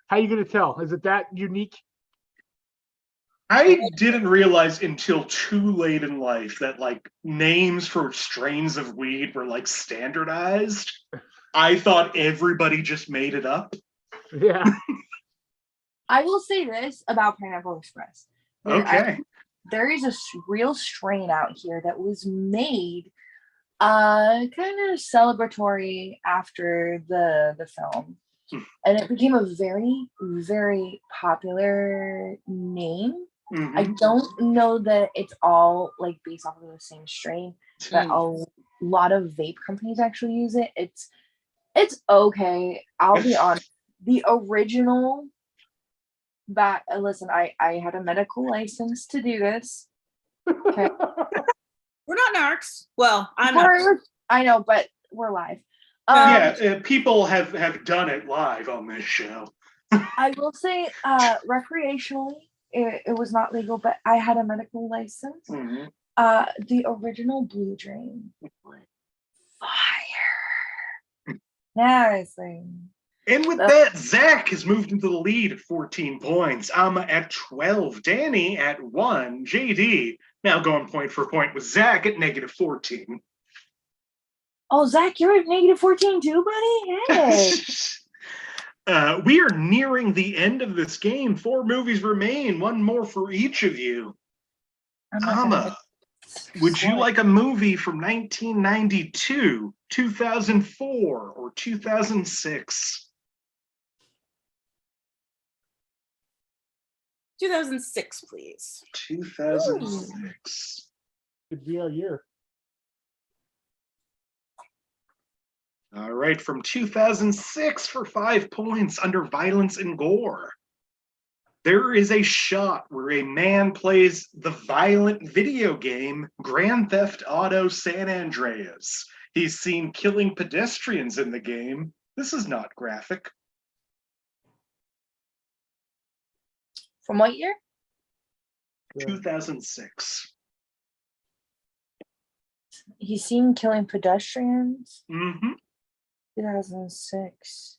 How are you gonna tell? Is it that unique? I didn't realize until too late in life that like names for strains of weed were like standardized. I thought everybody just made it up. Yeah. I will say this about Pineapple Express. Okay. There is a real strain out here that was made kind of celebratory after the film. And it became a very, very popular name. Mm-hmm. I don't know that it's all like based off of the same strain, but a lot of vape companies actually use it. It's okay. I'll be honest. The original listen, I had a medical license to do this. Okay. We're not narcs. Well, I'm not. I know, but we're live. People have done it live on this show. I will say, recreationally, it was not legal, but I had a medical license. Mm-hmm. The original Blue Dream was fire. Seriously. And with that, Zach has moved into the lead at 14 points. Amma at 12. Danny at 1. JD now going point for point with Zach at negative 14. Oh, Zach, you're at negative 14 too, buddy? Hey. We are nearing the end of this game. 4 movies remain, one more for each of you. Amma, would you like a movie from 1992, 2004, or 2006? 2006, please. 2006. Could be our year. All right, from 2006 for 5 points under violence and gore. There is a shot where a man plays the violent video game Grand Theft Auto San Andreas. He's seen killing pedestrians in the game. This is not graphic. From what year? 2006. He's seen killing pedestrians. Mm-hmm. 2006.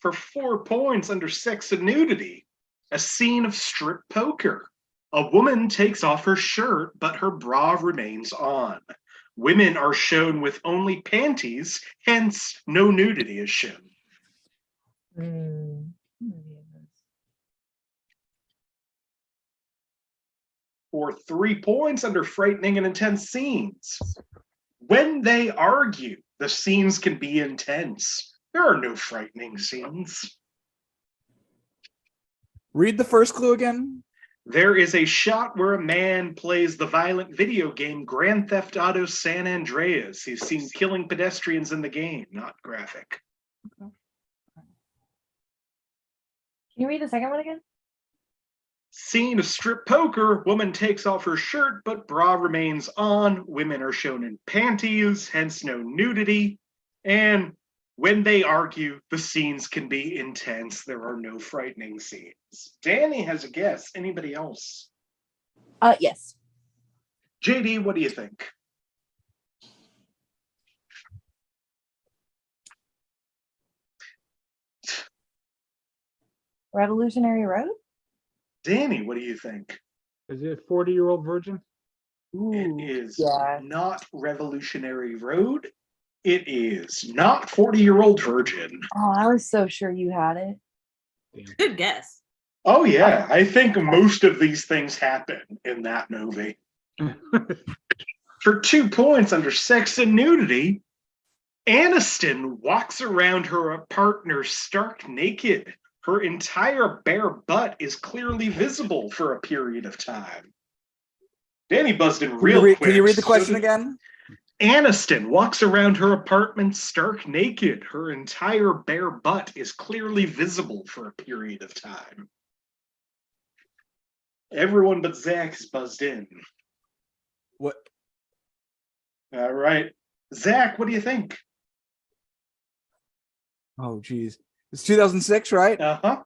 For 4 points under sex and nudity, a scene of strip poker. A woman takes off her shirt, but her bra remains on. Women are shown with only panties, hence no nudity is shown. For 3 points under frightening and intense scenes. When they argue, the scenes can be intense. There are no frightening scenes. Read the first clue again. There is a shot where a man plays the violent video game Grand Theft Auto San Andreas. He's seen killing pedestrians in the game, not graphic. Okay. Can you read the second one again? Scene of strip poker. Woman takes off her shirt, but bra remains on. Women are shown in panties, hence no nudity. And when they argue, the scenes can be intense. There are no frightening scenes. Danny has a guess. Anybody else? Yes. JD, what do you think? Revolutionary Road? Danny, what do you think? Is it 40-year-old virgin? Ooh, It is yeah. not Revolutionary Road. It is not 40-year-old virgin. Oh, I was so sure you had it. Good guess. Oh, yeah. I think most of these things happen in that movie. For 2 points under sex and nudity, Aniston walks around her partner stark naked. Her entire bare butt is clearly visible for a period of time. Danny buzzed in real quick. Can you read the question again? Aniston walks around her apartment stark naked. Her entire bare butt is clearly visible for a period of time. Everyone but Zach is buzzed in. What? All right. Zach, what do you think? Oh, geez. It's 2006, right? Uh-huh.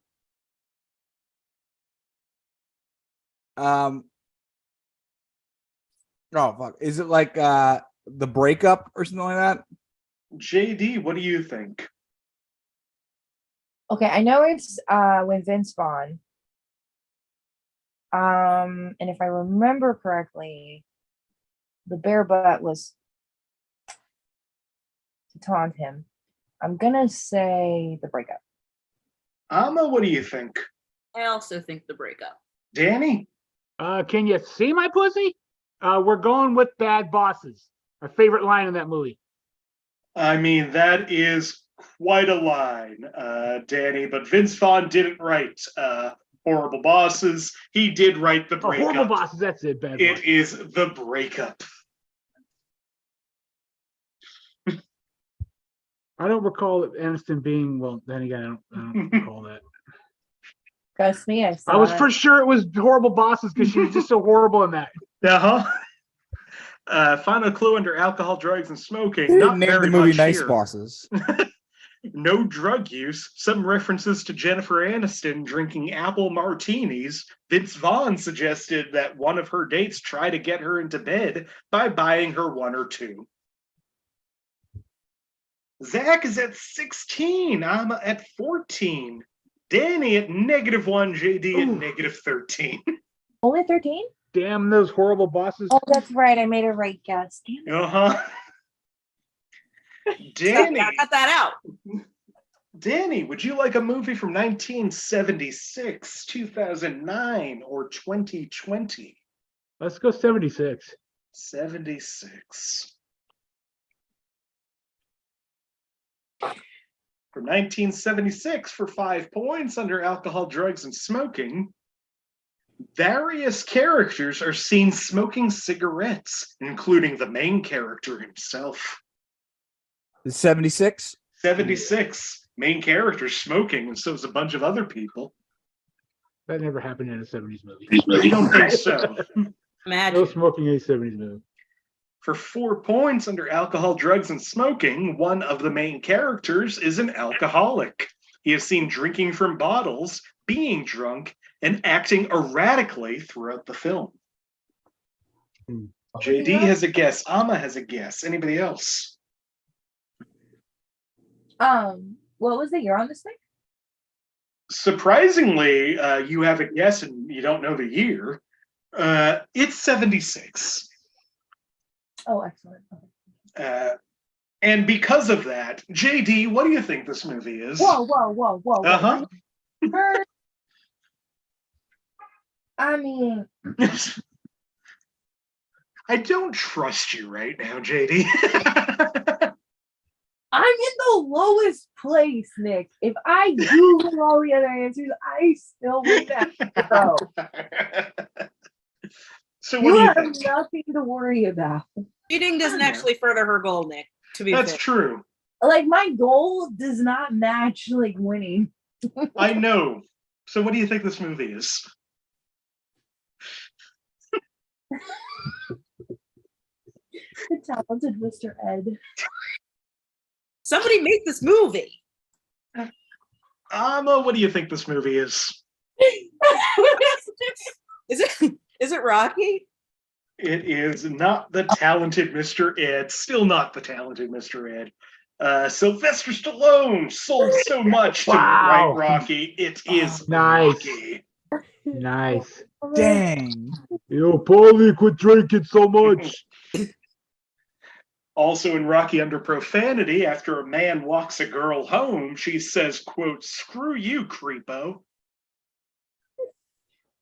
Oh, fuck. Is it like The Breakup or something like that? JD, what do you think? Okay, I know it's with Vince Vaughn. And if I remember correctly, the bare butt was to taunt him. I'm gonna say The Breakup. Amma, what do you think? I also think The Breakup. Danny? Can you see my pussy? We're going with Bad Bosses. My favorite line in that movie. I mean, that is quite a line, Danny, but Vince Vaughn didn't write Horrible Bosses. He did write The Breakup. Horrible Bosses, that's it, Bad It Bosses. is The Breakup. I don't recall Aniston being, well, then again, I don't recall that. Trust me, I saw I was it. for sure it was Horrible Bosses because she was just so horrible in that. Uh-huh. Final clue under alcohol, drugs, and smoking. You Not didn't name very the movie much Nice here. Bosses. No drug use. Some references to Jennifer Aniston drinking apple martinis. Vince Vaughn suggested that one of her dates try to get her into bed by buying her one or two. Zach is at 16. I'm at 14. Danny at -1. JD at -13. Only 13? Damn those Horrible Bosses. Oh, that's right. I made a right guess. Damn it. Uh-huh. Danny. Cut that out. Danny, would you like a movie from 1976, 2009, or 2020? Let's go 76. 76. From 1976 for 5 points under alcohol, drugs, and smoking. Various characters are seen smoking cigarettes, including the main character himself. 76? 76. Main character smoking, and so is a bunch of other people. That never happened in a 70s movie. I don't think so. Imagine. No smoking in a 70s movie. For 4 points under alcohol, drugs, and smoking, one of the main characters is an alcoholic. He is seen drinking from bottles, being drunk, and acting erratically throughout the film. JD has a guess. Amma has a guess. Anybody else? What was the year on this thing? Surprisingly, you have a guess and you don't know the year. It's 76. Oh, excellent. Okay. And because of that, JD, what do you think this movie is? Whoa. Uh-huh. I mean, I don't trust you right now, JD. I'm in the lowest place, Nick. If I Google all the other answers, I still wouldn't have to go. So You what do you have think? nothing to worry about. Cheating doesn't actually further her goal, Nick. To be That's fair. true. Like, my goal does not match, like, winning. I know. So what do you think this movie is? The talented Mr. Ed. Somebody make this movie. Amma, what do you think this movie is? Is it Rocky? It is not the talented Mr. Ed. Still not the talented Mr. Ed. Sylvester Stallone sold so much to Wow. write Rocky. It is Nice. Rocky. Nice. Dang. Yo, Paulie, quit drinking so much. Also in Rocky under profanity, after a man walks a girl home, she says, quote, "Screw you, creepo."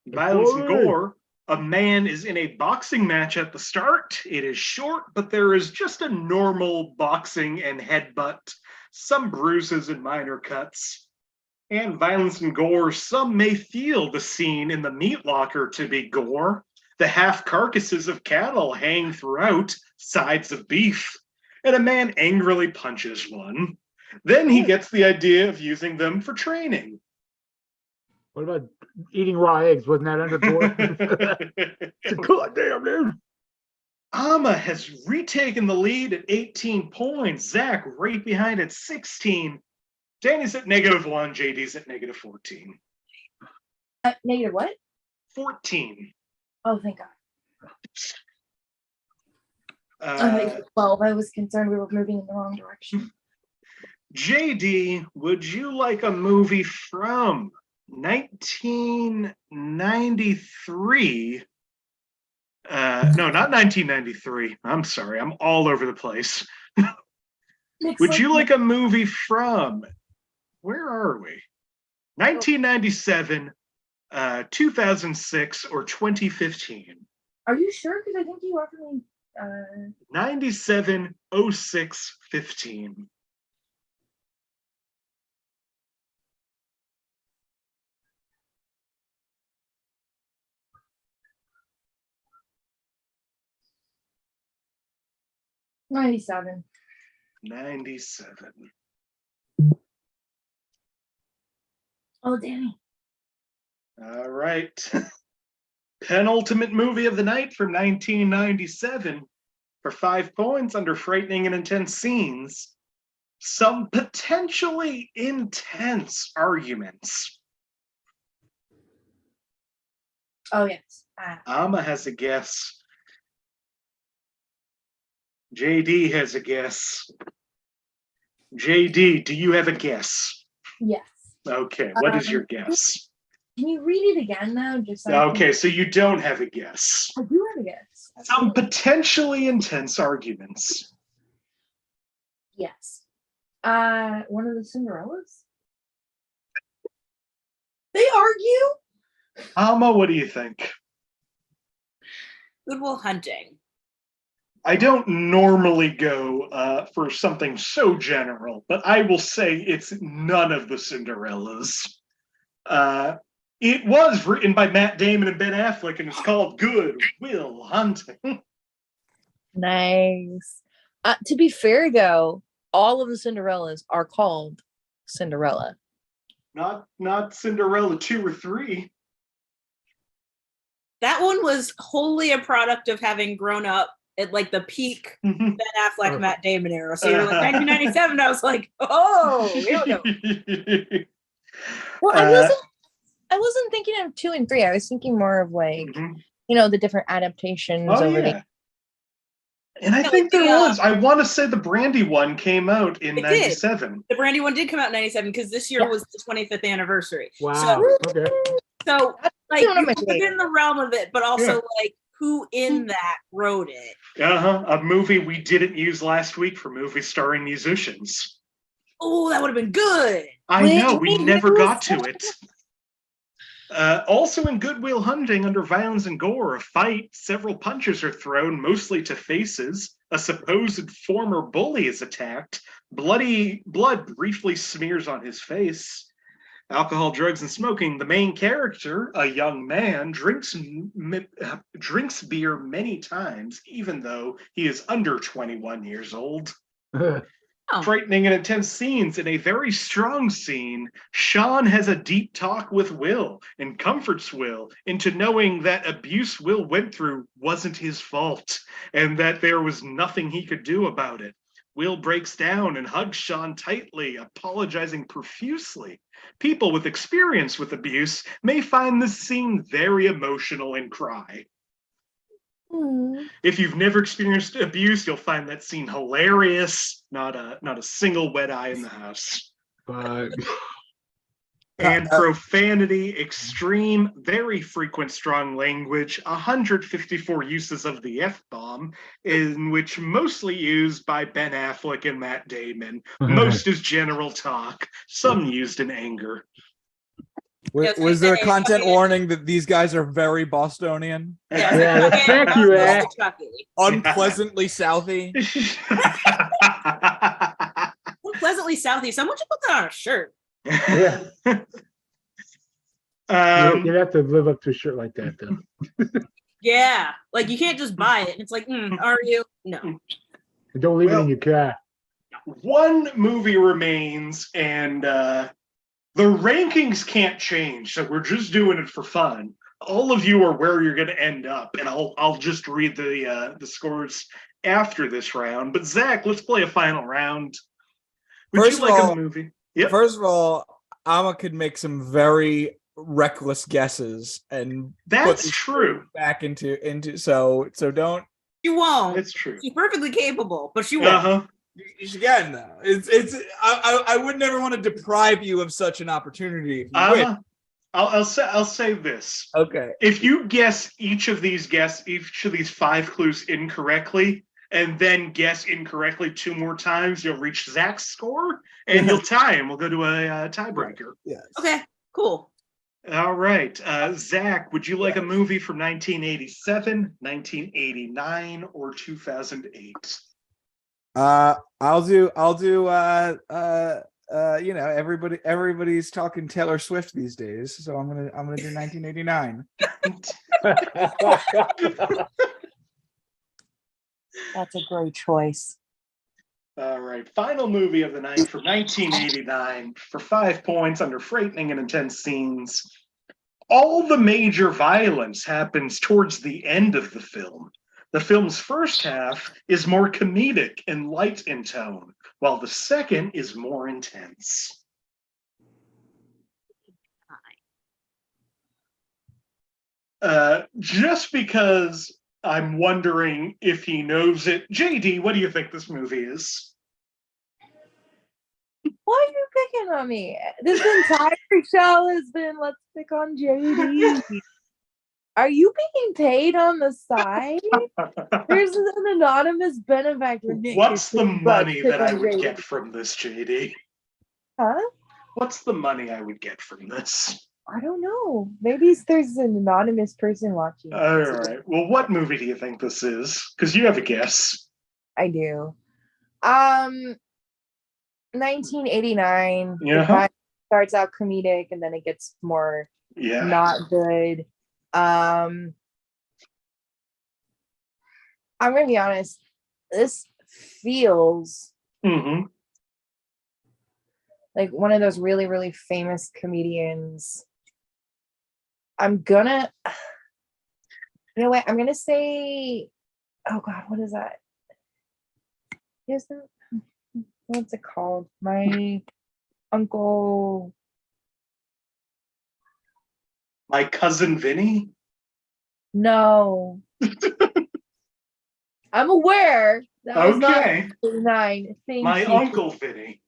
Violence and Paulie. gore A man is in a boxing match at the start. It is short, but there is just a normal boxing and headbutt, some bruises and minor cuts, and violence and gore. Some may feel the scene in the meat locker to be gore. The half carcasses of cattle hang throughout, sides of beef, and a man angrily punches one. Then he gets the idea of using them for training. What about eating raw eggs? Wasn't that under gore? God damn, dude. Amma has retaken the lead at 18 points. Zach right behind at 16. Danny's at -1. JD's at -14. Negative what? 14. Oh, thank God. 12. I was concerned we were moving in the wrong direction. JD, would you like a movie from 1993? No, not 1993. I'm sorry. I'm all over the place. Would you like a movie from, where are we? 1997, 2006, or 2015? Are you sure? Because I think you offered me 97, 06, 15. '97. 97. Oh, Danny. All right. Penultimate movie of the night from 1997 for 5 points under frightening and intense scenes. Some potentially intense arguments. Oh, yes. Amma has a guess. JD has a guess. JD, do you have a guess? Yes. Okay, what is your guess? Can you read it again, though? Okay, so you don't have a guess. I do have a guess. Some potentially intense arguments. Yes. One of the Cinderellas? They argue? Amma, what do you think? Good Will Hunting. I don't normally go for something so general, but I will say it's none of the Cinderellas. It was written by Matt Damon and Ben Affleck, and it's called Good Will Hunting. Nice. To be fair, though, all of the Cinderellas are called Cinderella. Not Cinderella 2 or 3. That one was wholly a product of having grown up at like the peak Ben Affleck, Matt Damon era. So you're like 1997. I was like, oh, here we go. Well, I wasn't thinking of 2 and 3. I was thinking more of like, the different adaptations over the. And I think there was. I want to say the Brandy one came out in 97. The Brandy one did come out in 97 because this year was the 25th anniversary. Wow. So like you're within the realm of it, but also like who in that wrote it. A movie we didn't use last week for movies starring musicians. Oh, that would have been good. I know, we never got to it. Also in Good Will Hunting, under violence and gore, a fight, several punches are thrown, mostly to faces. A supposed former bully is attacked. Blood briefly smears on his face. Alcohol, drugs, and smoking. The main character, a young man, drinks beer many times, even though he is under 21 years old. Frightening and intense scenes. In a very strong scene, Sean has a deep talk with Will and comforts Will into knowing that abuse Will went through wasn't his fault and that there was nothing he could do about it. Will breaks down and hugs Sean tightly, apologizing profusely. People with experience with abuse may find this scene very emotional and cry. If you've never experienced abuse, you'll find that scene hilarious. Not a single wet eye in the house. And profanity, extreme, very frequent strong language, 154 uses of the F-bomb, in which mostly used by Ben Affleck and Matt Damon. Most is general talk, some used in anger. Was there a say, content fucking- warning that these guys are very Bostonian? Yeah, Yeah, the fucking fact you Mr. asked. Chucky. Unpleasantly Southy? Pleasantly Southie. Someone should put that on a shirt. Yeah. You'd have to live up to a shirt like that, though. Yeah, like you can't just buy it. It's like, are you? No. And don't leave it Well- in your car. One movie remains, and the rankings can't change, so we're just doing it for fun. All of you are where you're going to end up, and I'll just read the scores after this round. But Zach, let's play a final round. Would First you of like all- a movie? Yep. First of all, Amma could make some very reckless guesses and That's these true. back into so don't. She won't. That's true. She's perfectly capable, but she won't. Uh-huh. Again, though, I would never want to deprive you of such an opportunity. If you wish. I'll say this. Okay. If you guess each of these 5 clues incorrectly, and then guess incorrectly 2 more times, you'll reach Zach's score, and you'll tie him. We'll go to a tiebreaker. Yes. Okay, cool. All right. Zach, would you like a movie from 1987, 1989, or 2008? I'll do everybody's talking Taylor Swift these days, so I'm gonna do 1989. That's a great choice. All right. Final movie of the night from 1989 for 5 points under frightening and intense scenes. All the major violence happens towards the end of the film. The film's first half is more comedic and light in tone, while the second is more intense. Just because I'm wondering if he knows it. JD, what do you think this movie is? Why are you picking on me? This entire show has been let's pick on JD. Are you being paid on the side? There's an anonymous benefactor. Nick, What's the you're money pick that I on would JD. get from this, JD? Huh? What's the money I would get from this? I don't know. Maybe there's an anonymous person watching. All right. Well, what movie do you think this is? Because you have a guess. I do. 1989. Yeah. The vibe starts out comedic and then it gets more Yeah. not good. I'm gonna be honest. This feels Mm-hmm. like one of those really, really famous comedians. I'm gonna, you know what? I'm gonna say, oh God, what is that? What's it called? My uncle. My Cousin Vinny? No. I'm aware that was not Okay. 9. Thank My you. Uncle Vinny.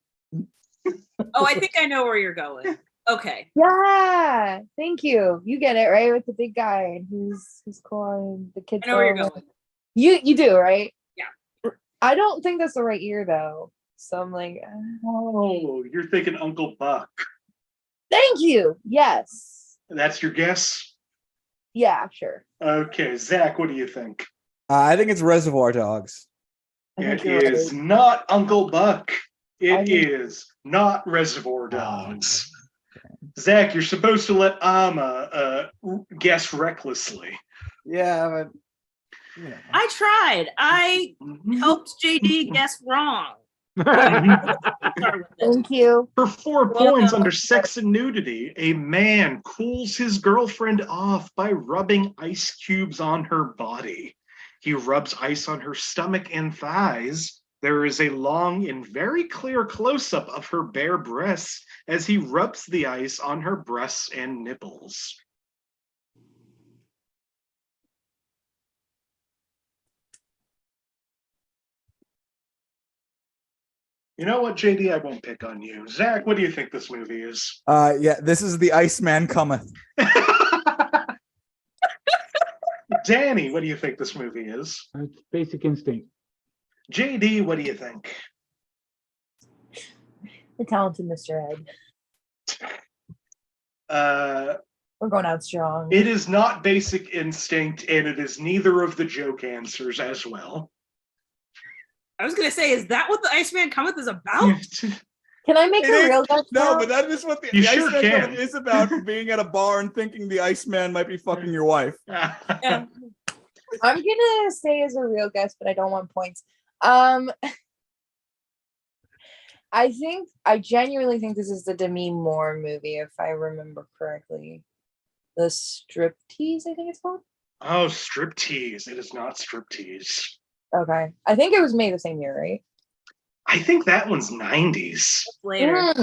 Oh, I think I know where you're going. Okay. Yeah, thank you. You get it right with the big guy and who's cool and the kids. I know where you're all- going. You do right? Yeah. I don't think that's the right year though. So I'm like, Oh, you're thinking Uncle Buck. thank you. Yes. That's your guess? Yeah, sure. Okay. Zach, what do you think? I think it's Reservoir Dogs. I It think you're is right. not Uncle Buck. I It think- is not Reservoir Dogs. Zach, you're supposed to let Amma guess recklessly. Yeah, but I tried. I Mhm. helped JD guess wrong. Thank you. For 4 Well points done. under sex and nudity, a man cools his girlfriend off by rubbing ice cubes on her body. He rubs ice on her stomach and thighs. There is a long and very clear close-up of her bare breasts as he rubs the ice on her breasts and nipples. You know what, JD? I won't pick on you. Zach, what do you think this movie is? yeah, this is The Iceman Cometh. Danny, what do you think this movie is? It's Basic Instinct. JD, what do you think? The talented Mr. Ed. We're going out strong. It is not Basic Instinct, and it is neither of the joke answers as well. I was gonna say, is that what the Iceman Cometh is about? Can I make a real guess? No, now? but that is what the sure Iceman can. Cometh is about, being at a bar and thinking the Iceman might be fucking your wife. Yeah. I'm gonna say as a real guess, but I don't want points. I genuinely think this is the Demi Moore movie, if I remember correctly. The Striptease, I think it's called. Oh, Striptease. It is not Striptease. Okay. I think it was made the same year, right? I think that one's 90s. Later.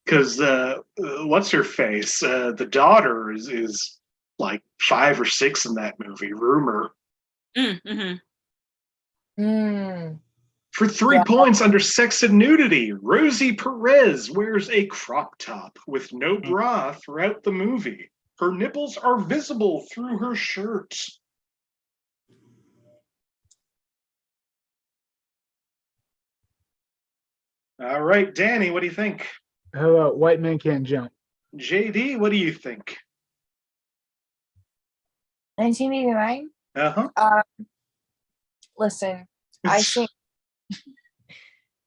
Because what's her face? The daughter is like 5 or 6 in that movie. Rumor. For 3 points under sex and nudity, Rosie Perez wears a crop top with no bra throughout the movie. Her nipples are visible through her shirt. All right, Danny, what do you think? Hello, White Man Can't Jump. JD, what do you think? 1989. Uh-huh. Listen, I think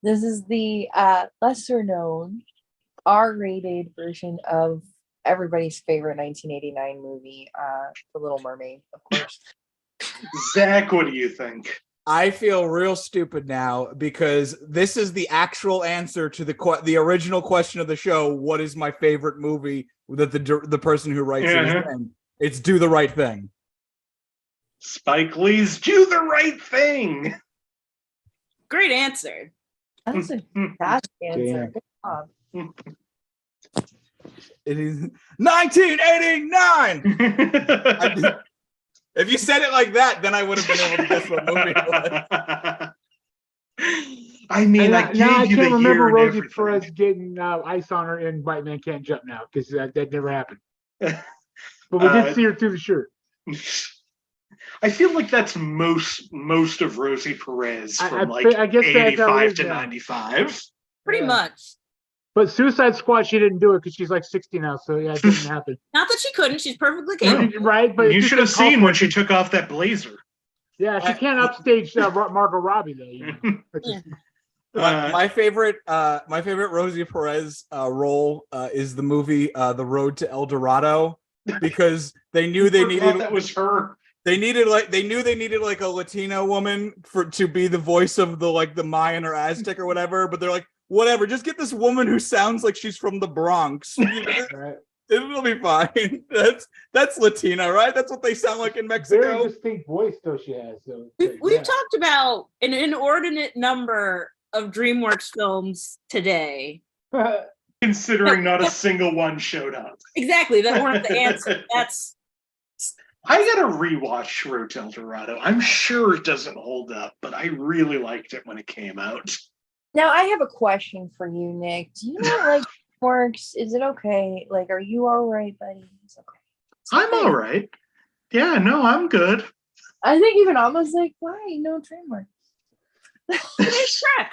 this is the lesser known R-rated version of everybody's favorite 1989 movie, The Little Mermaid, of course. Zach, what do you think? I feel real stupid now because this is the actual answer to the original question of the show. What is my favorite movie? That the person who writes it is saying. It's Do the Right Thing. Spike Lee's Do the Right Thing. Great answer. That's a fantastic answer. Good job. It is 1989. If you said it like that, then I would have been able to guess what movie it was. I mean, I can't remember Rosie Perez Perez getting ice on her in White Man Can't Jump now because that never happened. But we did see her through the shirt. I feel like that's most of Rosie Perez from I guess 85 to 95. Pretty much. But Suicide Squad, she didn't do it because she's like 60 now, so yeah, it didn't happen. Not that she couldn't; she's perfectly capable. Right? But you should have seen when she took off that blazer. Yeah, she can't upstage Margot Robbie though. You know? My favorite Rosie Perez role is the movie The Road to El Dorado, because they knew they needed that was her. They knew they needed like a Latina woman to be the voice of the Mayan or Aztec or whatever, but they're like, whatever, just get this woman who sounds like she's from the Bronx. Right. It'll be fine. That's Latina, right? That's what they sound like in Mexico. Very distinct voice though she has. So We've talked about an inordinate number of DreamWorks films today. Considering not a single one showed up. Exactly, that weren't the answer. I gotta rewatch Road to El Dorado. I'm sure it doesn't hold up, but I really liked it when it came out. Now I have a question for you, Nick. Do you not like DreamWorks? Is it okay? Like, are you all right, buddy? It's okay. I'm all right. Yeah, no, I'm good. I think even Amma's like, why no DreamWorks? It's Shrek.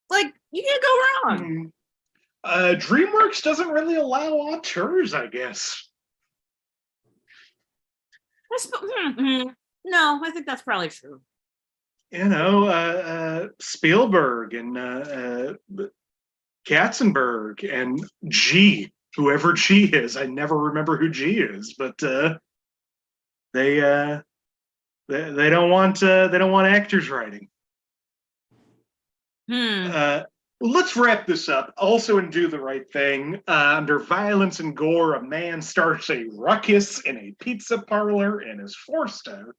Like, you can't go wrong. DreamWorks doesn't really allow auteurs, I guess. No, I think that's probably true. You know, Spielberg and Katzenberg and G, whoever G is. I never remember who G is, but they don't want actors writing. Let's wrap this up. Also in Do the Right Thing, under violence and gore, a man starts a ruckus in a pizza parlor and is forced out.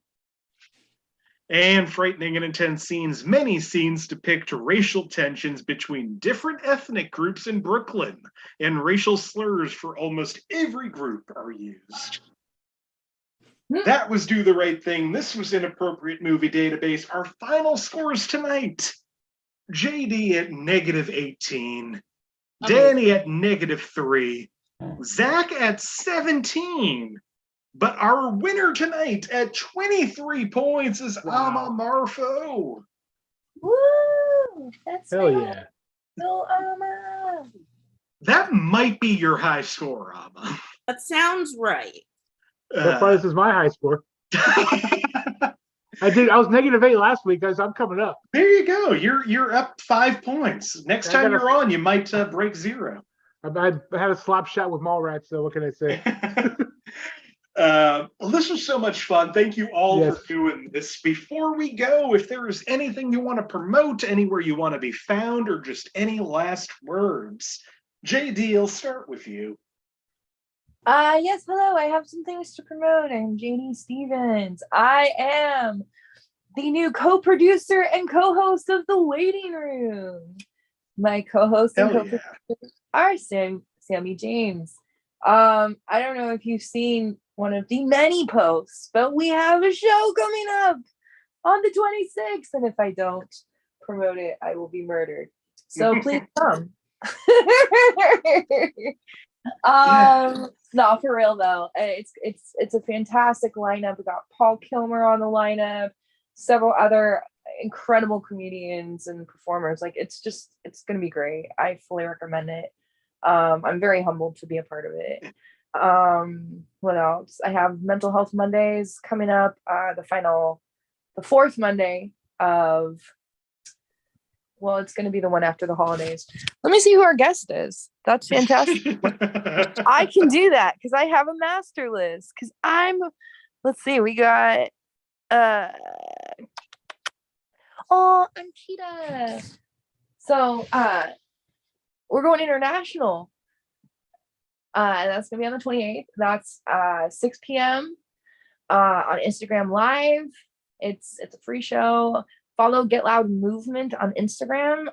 And frightening and intense scenes, many scenes depict racial tensions between different ethnic groups in Brooklyn, and racial slurs for almost every group are used. That was Do the Right Thing. This was Inappropriate Movie Database. Our final scores tonight. JD at -18, Danny at -3, Zach at 17. But our winner tonight at 23 points is Amma Marfo. Woo! That's hell yeah. Go Amma! That might be your high score, Amma. That sounds right. So far, this is my high score. I was -8 last week, guys. I'm coming up. There you go. You're up 5 poinns. Next time you're on, you might break 0. I had a slap shot with Mallrats, so what can I say? Well, this was so much fun. Thank you all Yes. for doing this. Before we go, if there is anything you want to promote, anywhere you want to be found, or just any last words, JD, I'll start with you. Yes, hello. I have some things to promote. I'm Janie Stevens. I am the new co-producer and co-host of The Waiting Room. My co-host and Hell co-producer are Sammy James. I don't know if you've seen one of the many posts, but we have a show coming up on the 26th, and if I don't promote it, I will be murdered. So please come. No, for real though, it's a fantastic lineup. We got Paul Kilmer on the lineup, several other incredible comedians and performers. Like it's gonna be great. I fully recommend it. I'm very humbled to be a part of it. What else? I have Mental Health Mondays coming up, the fourth Monday of, well, it's going to be the one after the holidays. Let me see who our guest is. That's fantastic. I can do that because I have a master list. Because let's see, we got, I'm Cheetah. So, we're going international. And that's going to be on the 28th. That's 6 p.m. On Instagram Live. It's a free show. Follow Get Loud Movement on Instagram.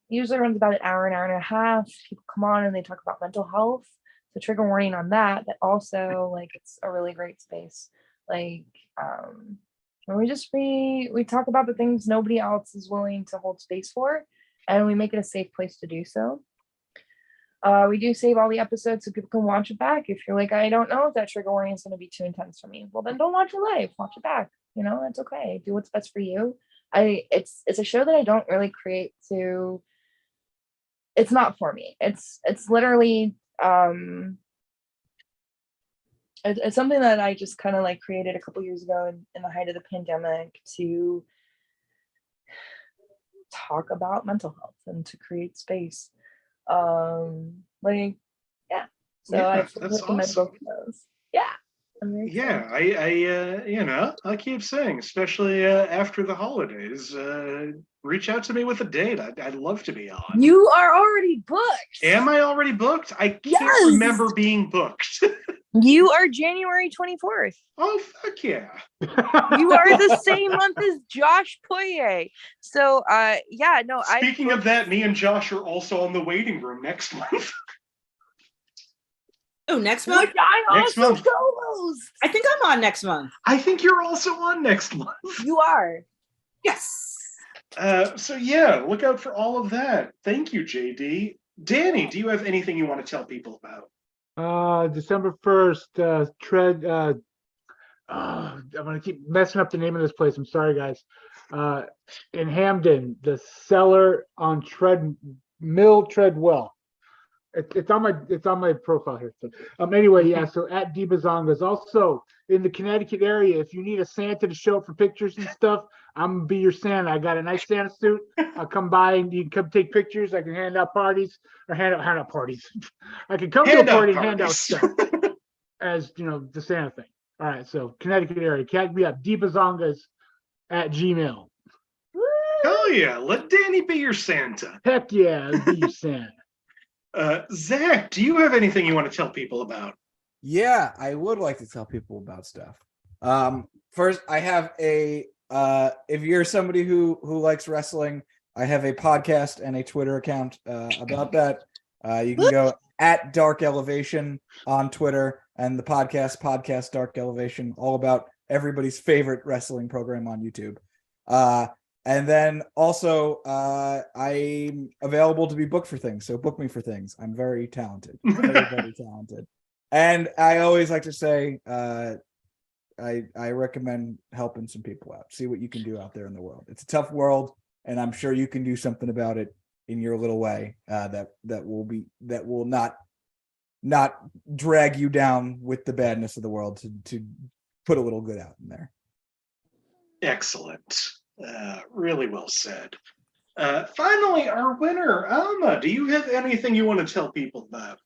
Usually runs about an hour and a half. People come on and they talk about mental health. So trigger warning on that. But also, like, it's a really great space. Like, where we talk about the things nobody else is willing to hold space for, and we make it a safe place to do so. We do save all the episodes so people can watch it back. If you're like, I don't know if that trigger warning is going to be too intense for me, well, then don't watch it live. Watch it back. You know, it's okay. Do what's best for you. It's a show that I don't really create to. It's not for me. It's literally it's something that I just kind of like created a couple years ago in the height of the pandemic to talk about mental health and to create space. Like, yeah. So Yeah, I that's recommend awesome. both of those. Yeah. Yeah, I keep saying, especially after the holidays, reach out to me with a date. I'd love to be on. You are already booked. Am I already booked? I can't Yes! remember being booked. You are January 24th. Oh, fuck yeah. You are the same month as Josh Poirier. So, yeah, no. Speaking of that, me and Josh are also on The Waiting Room next month. Oh, next month? I Next also month. co-host. I think I'm on next month. I think you're also on next month. You are. Yes. So yeah, look out for all of that. Thank you, JD. Danny, do you have anything you want to tell people about? December 1st, I'm gonna keep messing up the name of this place. I'm sorry, guys. In Hamden, the Cellar on Treadwell. It's on my profile here. So, anyway, yeah. So at Bazongas. Also in the Connecticut area, if you need a Santa to show up for pictures and stuff, I'm gonna be your Santa. I got a nice Santa suit. I'll come by and you can come take pictures. I can hand out parties or hand out parties. I can come to a party and hand out stuff as the Santa thing. All right. So Connecticut area, catch me up. Bazongas at Gmail. Hell yeah! Let Danny be your Santa. Heck yeah, I'll be your Santa. Zach, do you have anything you want to tell people about? Yeah, I would like to tell people about stuff. First, I have if you're somebody who likes wrestling, I have a podcast and a Twitter account about that. You can go at Dark Elevation on Twitter, and the podcast Dark Elevation, all about everybody's favorite wrestling program on YouTube. And then also, I'm available to be booked for things. So book me for things. I'm very talented. Very, very talented. And I always like to say, I recommend helping some people out. See what you can do out there in the world. It's a tough world, and I'm sure you can do something about it. in your little way that will not drag you down with the badness of the world, to put a little good out in there. Excellent. Really well said. Finally, our winner, Amma, do you have anything you want to tell people about?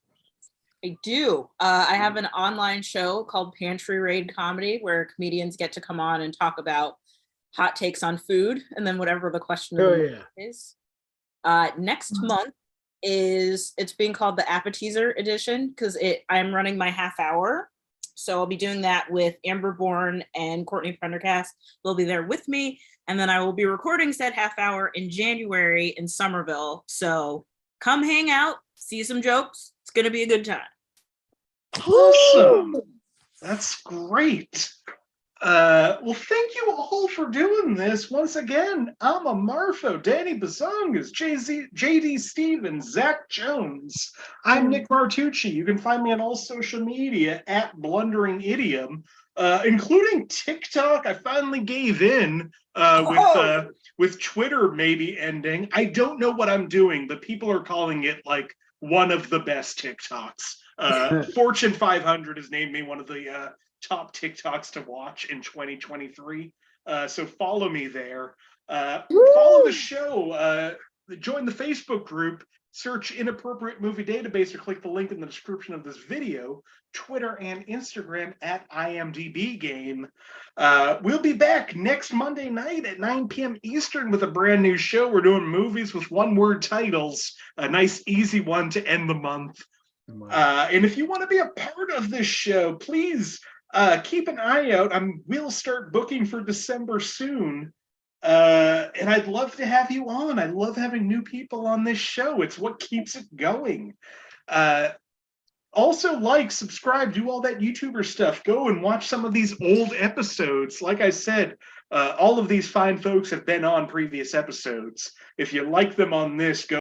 I do. I have an online show called Pantry Raid Comedy, where comedians get to come on and talk about hot takes on food, and then whatever the question of the month is. Next month it's being called the Appetizer Edition, because I'm running my half hour. So I'll be doing that with Amber Bourne and Courtney Prendergast. They'll be there with me. And then I will be recording said half hour in January in Somerville. So come hang out, see some jokes. It's going to be a good time. Awesome. That's great. Well, thank you all for doing this. Once again, Amma Marfo, Danny Bazongas, JD Stevens, Zach Jones. I'm Nick Martucci. You can find me on all social media at Blundering Idiom, including TikTok. I finally gave in with Twitter maybe ending. I don't know what I'm doing, but people are calling it like one of the best TikToks. Fortune 500 has named me one of the top TikToks to watch in 2023. So follow me there. Follow the show. Join the Facebook group. Search Inappropriate Movie Database or click the link in the description of this video. Twitter and Instagram at IMDb Game. We'll be back next Monday night at 9 p.m. Eastern with a brand new show. We're doing movies with one-word titles. A nice, easy one to end the month. And if you want to be a part of this show, please keep an eye out. We'll start booking for December soon. And I'd love to have you on. I love having new people on this show. It's what keeps it going. Also, like, subscribe, do all that YouTuber stuff. Go and watch some of these old episodes. Like I said, all of these fine folks have been on previous episodes. If you like them on this, go